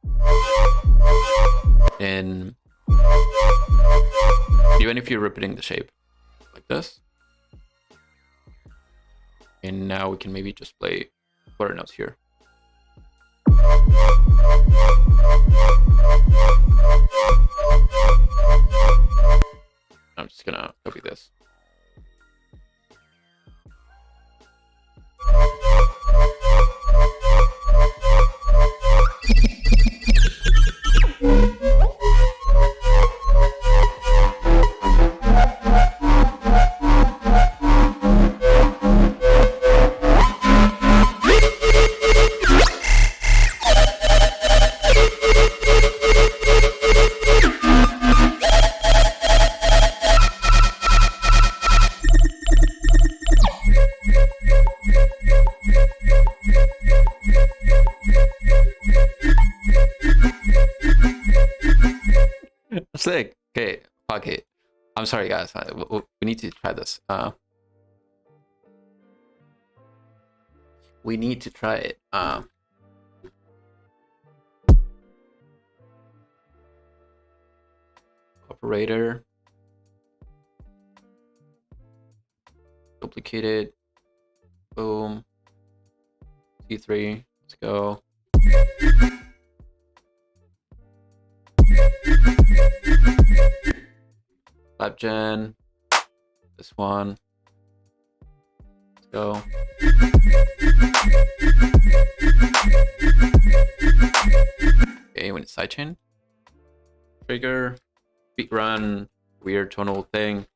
Speaker 1: And even if you're repeating the shape like this. And now we can maybe just play quarter notes here. I'm just gonna copy this. Sick. Okay, fuck it. I'm sorry, guys. We need to try this. We need to try it. Operator. duplicate it. Boom. T3. Let's go. Lab gen. This one. Let's go. Okay, when it's sidechain. Trigger. Beat run. Weird tonal thing.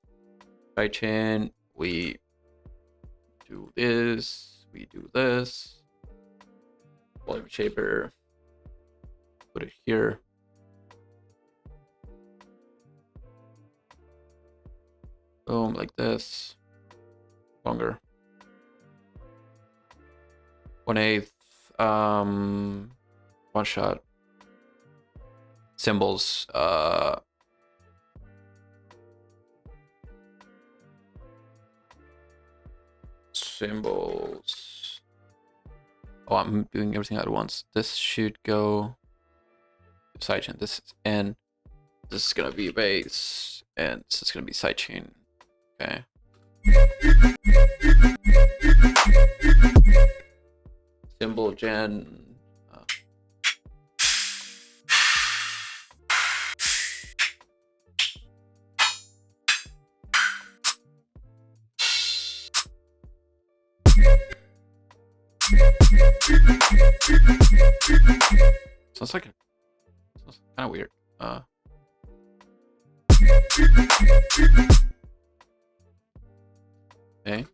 Speaker 1: Sidechain. We do this. We do this. Volume shaper. Put it here. Boom, like this. Longer. 1/8. One shot. Symbols. Symbols. Oh, I'm doing everything at once. This should go sidechain. This is N. This is gonna be base, and this is gonna be sidechain. Okay. Symbol gen. Sounds like sounds kind of weird. Okay.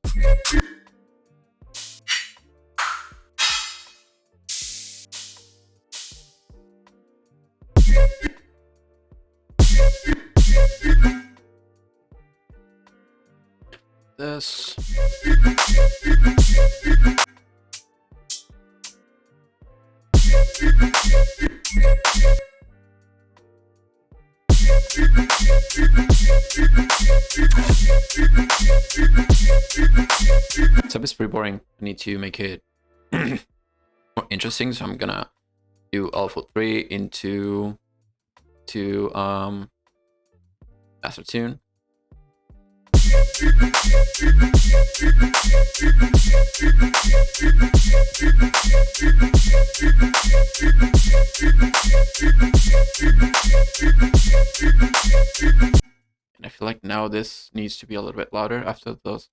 Speaker 1: This. So it's pretty boring. I need to make it more interesting, so I'm gonna do alpha 3 into master tune. And I feel like now this needs to be a little bit louder after those.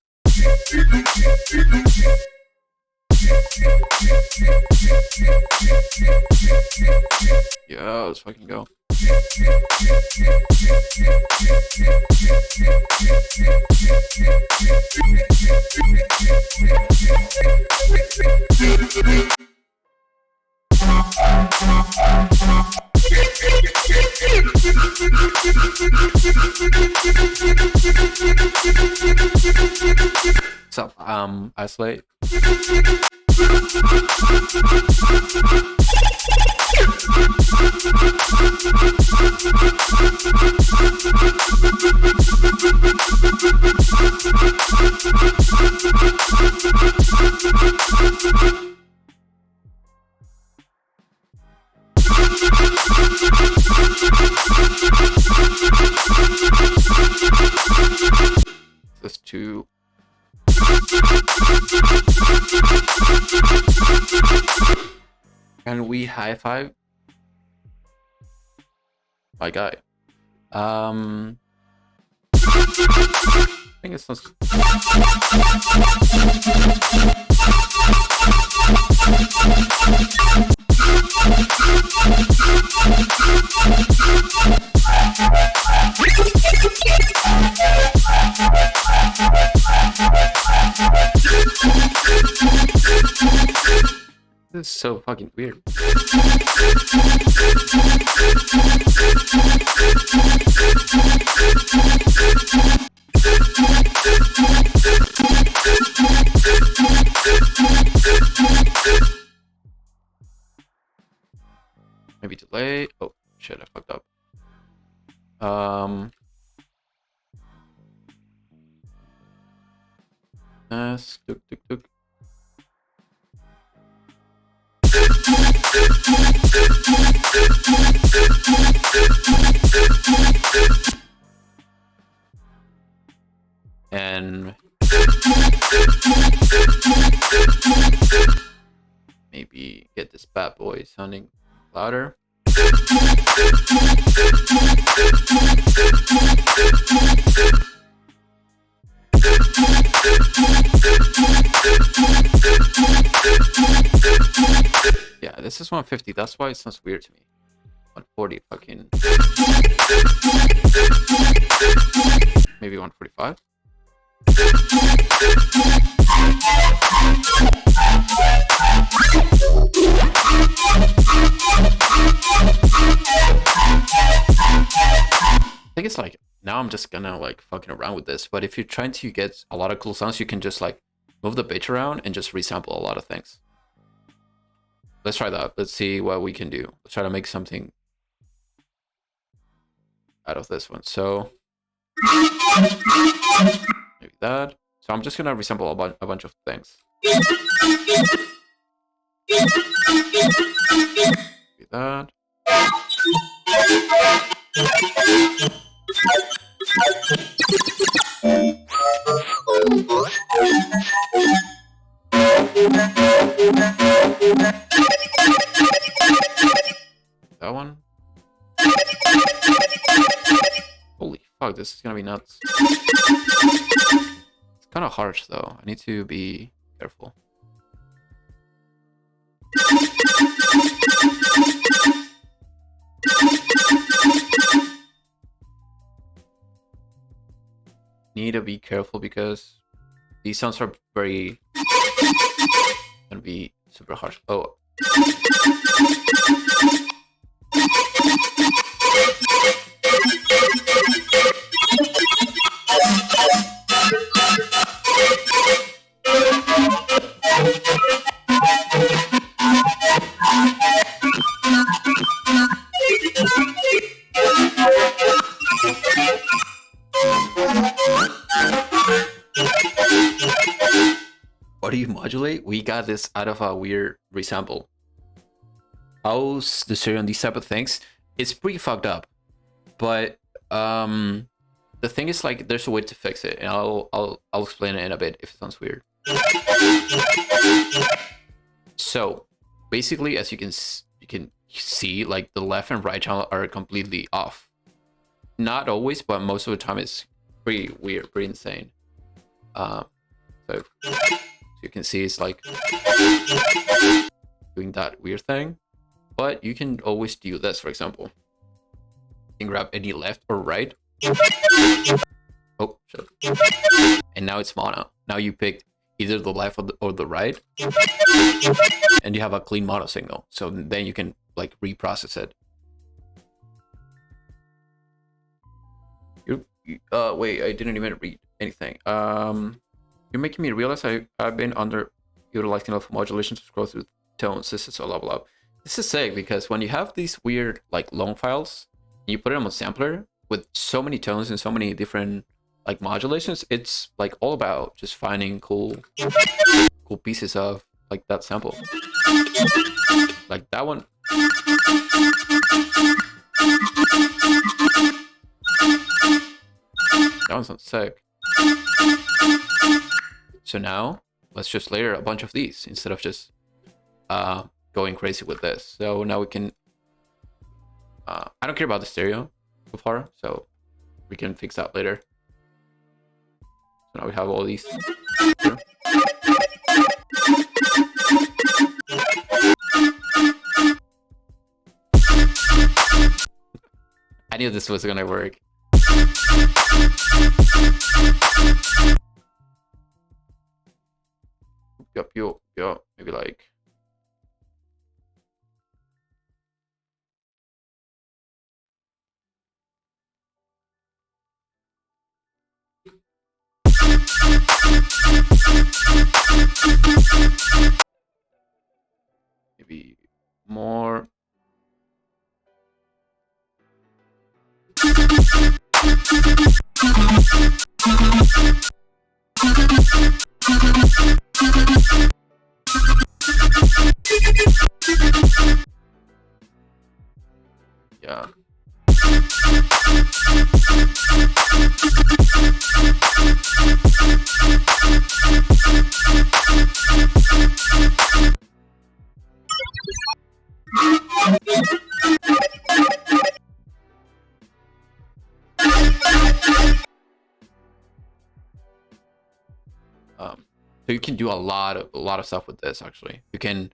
Speaker 1: Yeah, let's fucking go. So, isolate. This two. Can we high five? My guy. I think it's not. This is so fucking weird. Maybe delay. Oh shit, I fucked up. Tuk tuk tuk. And Maybe get this bad boy sounding louder. Yeah, this is 150. That's why it sounds weird to me. 140 fucking. Maybe 145. I think it's like, now I'm just gonna like fucking around with this, but if you're trying to get a lot of cool sounds, you can just like move the pitch around and just resample a lot of things. Let's try that. Let's see what we can do. Let's try to make something out of this one. So maybe that. So I'm just gonna resample a bunch of things. Maybe that. That one. Holy fuck, this is gonna be nuts. It's kind of harsh though. I need to be careful. Need to be careful because these sounds are very gonna be super harsh. Oh. What do you modulate? We got this out of a weird resample. How's the stereo on these type of things? It's pretty fucked up, but the thing is like there's a way to fix it, and I'll explain it in a bit if it sounds weird. So basically, as you can see, like the left and right channel are completely off. Not always, but most of the time it's pretty weird, pretty insane. So you can see it's like doing that weird thing, but you can always do this. For example, you can grab any left or right. Oh shit. And now it's mono. Now you picked either the left or the right, and you have a clean mono signal, so then you can like reprocess it. Wait, I didn't even read anything. You're making me realize I've been underutilizing alpha modulation to scroll through tones. This is so blah blah. This is sick because when you have these weird like long files and you put them on sampler with so many tones and so many different like modulations, it's like all about just finding cool pieces of like that sample. Like that one. That one sounds sick. So now let's just layer a bunch of these instead of just going crazy with this. So now we can I don't care about the stereo so far, so we can fix that later. So now we have all these here. I knew this was gonna work. Yup, maybe like maybe more. Yeah. So you can do a lot of stuff with this. Actually, you can.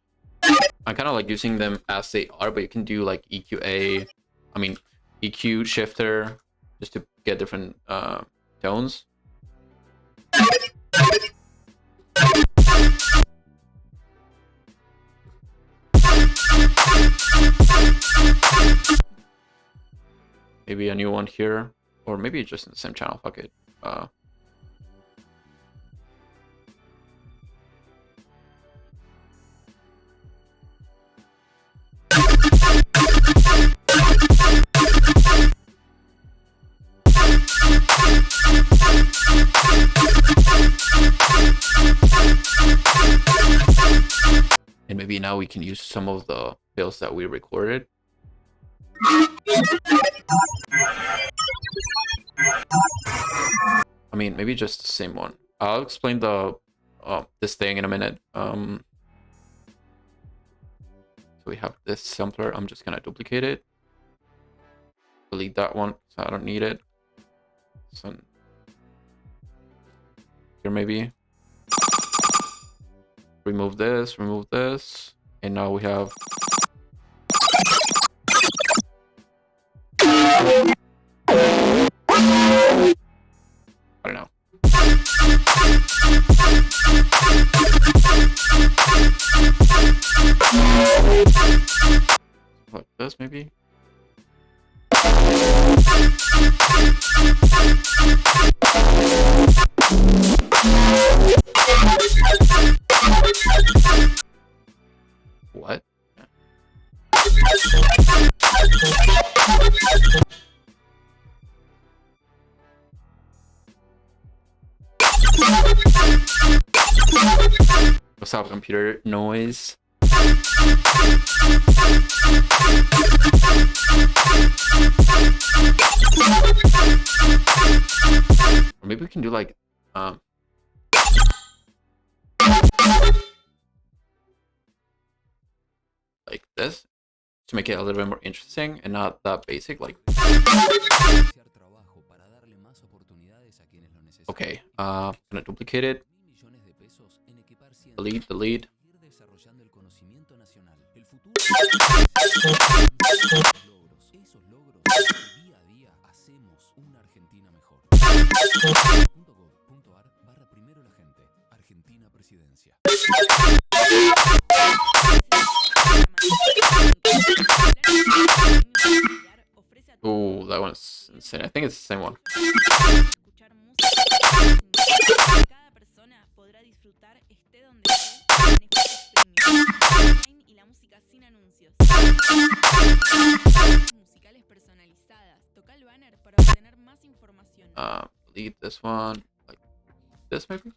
Speaker 1: I'm kind of like using them as they are, but you can do like EQA. I mean, EQ shifter, just to get different tones. Maybe a new one here, or maybe just in the same channel. Fuck it. And maybe now we can use some of the fills that we recorded. I mean, maybe just the same one. I'll explain the this thing in a minute. So we have this sampler. I'm just gonna duplicate it. Delete that one, so I don't need it. So here maybe. Remove this, and now we have. I don't know. Like this, maybe. What? What's up, computer noise? Or maybe we can do like this to make it a little bit more interesting and not that basic. Like, okay, I'm gonna duplicate it. Delete. Oh, that one's insane. I think it's the same one.
Speaker 3: Cada persona podrá disfrutar esté donde esté online y la música sin anuncios. Musicales personalizadas. Toca el banner para obtener más información.
Speaker 1: Delete this one, like this maybe.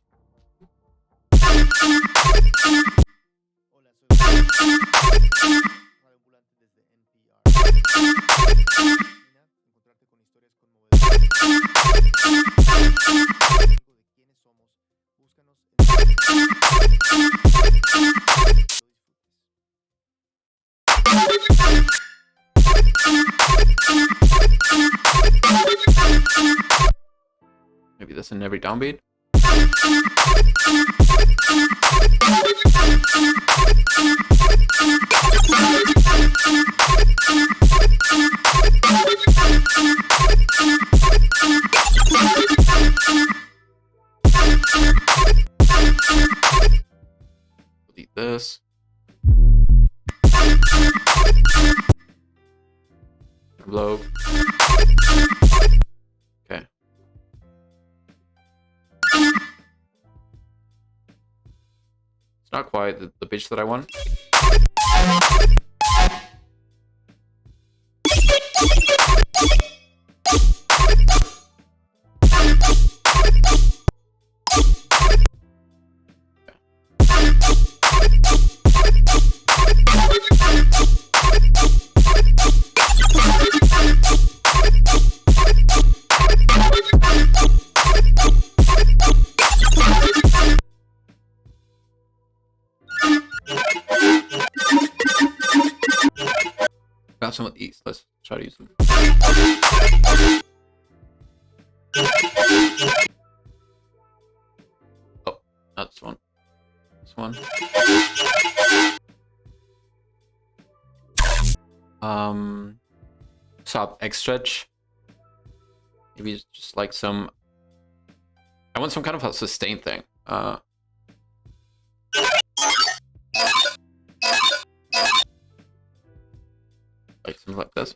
Speaker 1: Maybe this in every downbeat. Delete this. Envelope. Okay. It's not quite the pitch that I want. Got some of these. Let's try to use them. Oh, this one. Sub X stretch. Maybe just like some. I want some kind of a sustained thing. Like something like this.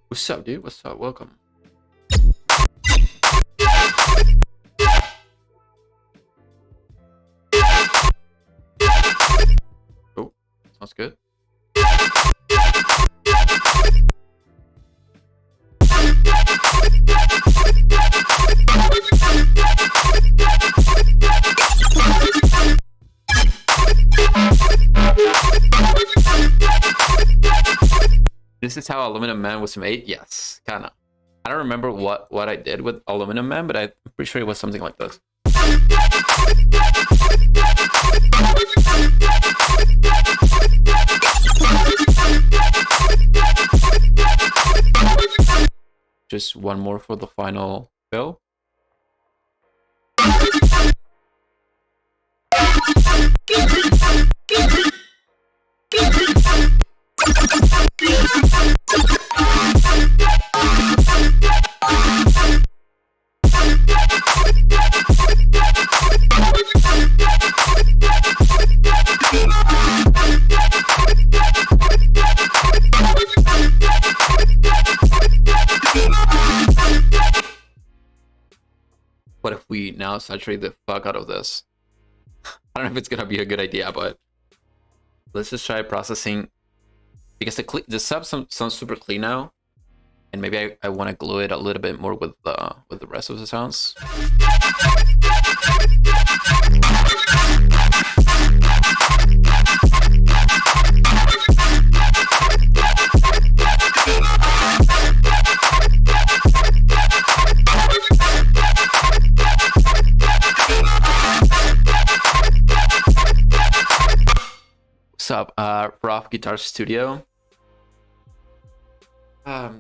Speaker 1: What's up, dude? What's up? Welcome. Oh, sounds good. This is how Aluminum Man was made? Yes, kinda. I don't remember what I did with Aluminum Man, but I'm pretty sure it was something like this. Just one more for the final fill. What if we now saturate the fuck out of this? I don't know if it's gonna be a good idea, but let's just try processing, because the sub sounds super clean now, and maybe I want to glue it a little bit more with the rest of the sounds. What's up, Prof Guitar Studio?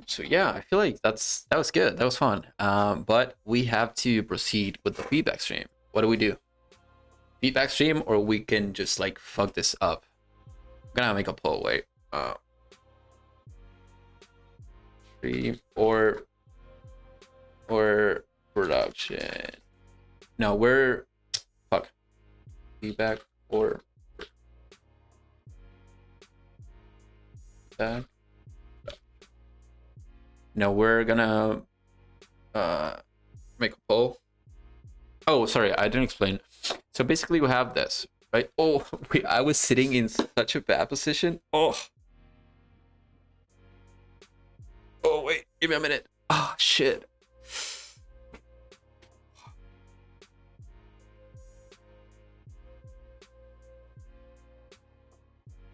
Speaker 1: So yeah, I feel like that was good. That was fun. But we have to proceed with the feedback stream. What do we do? Feedback stream, or we can just like fuck this up? I'm gonna make a poll. Wait. Stream or production? No, we're fuck. Feedback or that. No, we're gonna make a poll. Oh, sorry, I didn't explain. So basically we have this, right? Oh, I was sitting in such a bad position. Oh, wait, give me a minute. Oh, shit.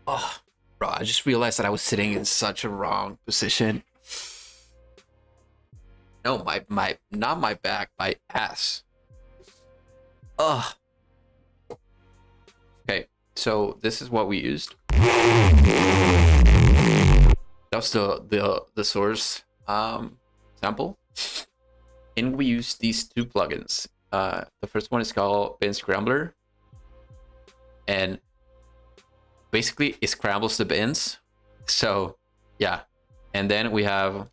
Speaker 1: Oh, bro, I just realized that I was sitting in such a wrong position. No, not my back, my ass. Ugh. Okay, so this is what we used. That was the source sample, and we used these two plugins. The first one is called Bin Scrambler, and basically it scrambles the bins. So yeah, and then we have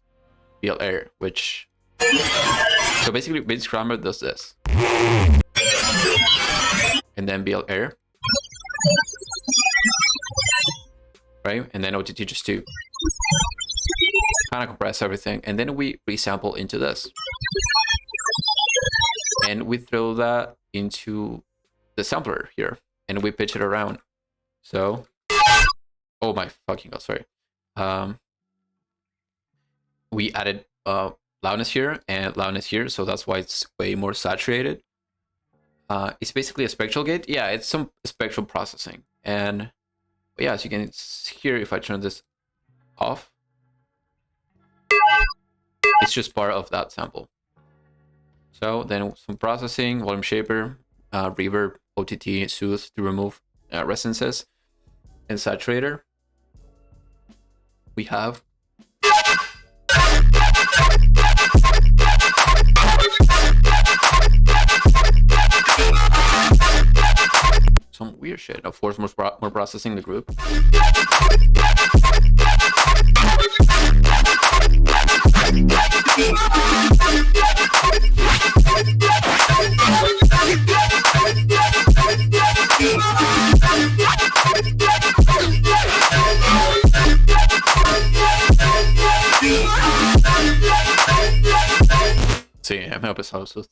Speaker 1: BL Air, which. So basically, Bin Scrambler does this, and then BL Air, right? And then OTT just to kind of compress everything, and then we resample into this, and we throw that into the sampler here, and we pitch it around. So, Oh my fucking god, sorry. We added loudness here and loudness here, so that's why it's way more saturated. It's basically a spectral gate. Yeah, it's some spectral processing. And yeah, as you can hear, if I turn this off, it's just part of that sample. So then some processing, volume shaper, reverb, OTT, soothe to remove resonances, and saturator. We have some weird shit. Of course, more processing the group. Sí, me ha pesado eso.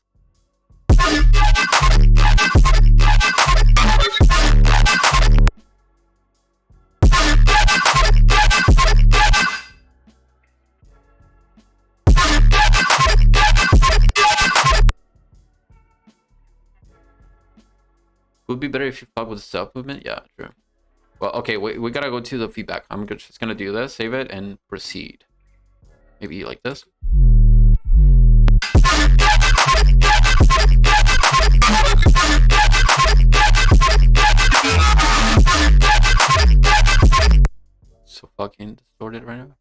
Speaker 1: Would be better if you fuck with the self movement. Yeah, true. Well, okay, we gotta go to the feedback. I'm just gonna do this, save it, and proceed. Maybe like this. So fucking distorted right now.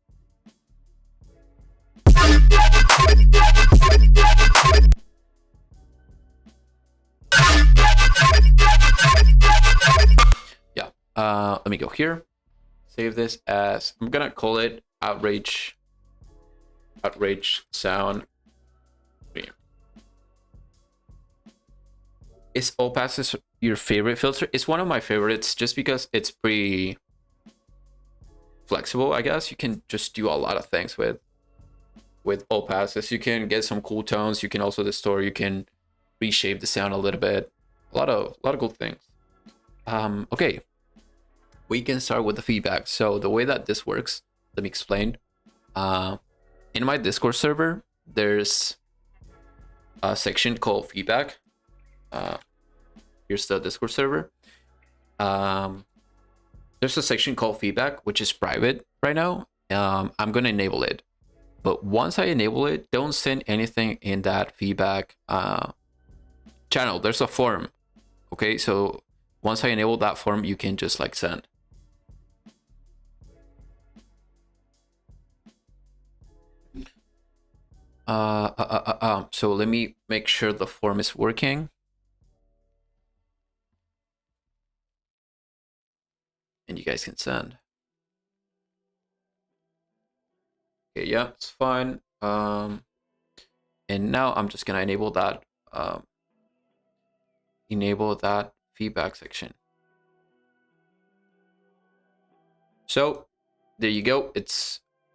Speaker 1: Yeah. Let me go here. Save this as, I'm gonna call it outrage sound. Is Opass your favorite filter? It's one of my favorites just because it's pretty flexible, I guess. You can just do a lot of things with Opasses. You can get some cool tones. You can also distort. You can reshape the sound a little bit. A lot of cool things. Okay, we can start with the feedback. So the way that this works, let me explain. In my Discord server, there's a section called feedback. Here's the Discord server. There's a section called feedback, which is private right now. I'm gonna enable it, but once I enable it, don't send anything in that feedback channel. There's a form. Okay, so once I enable that form, you can just like send. So let me make sure the form is working. And you guys can send. Okay, yeah, it's fine. And now I'm just gonna enable that feedback section. So there you go. It's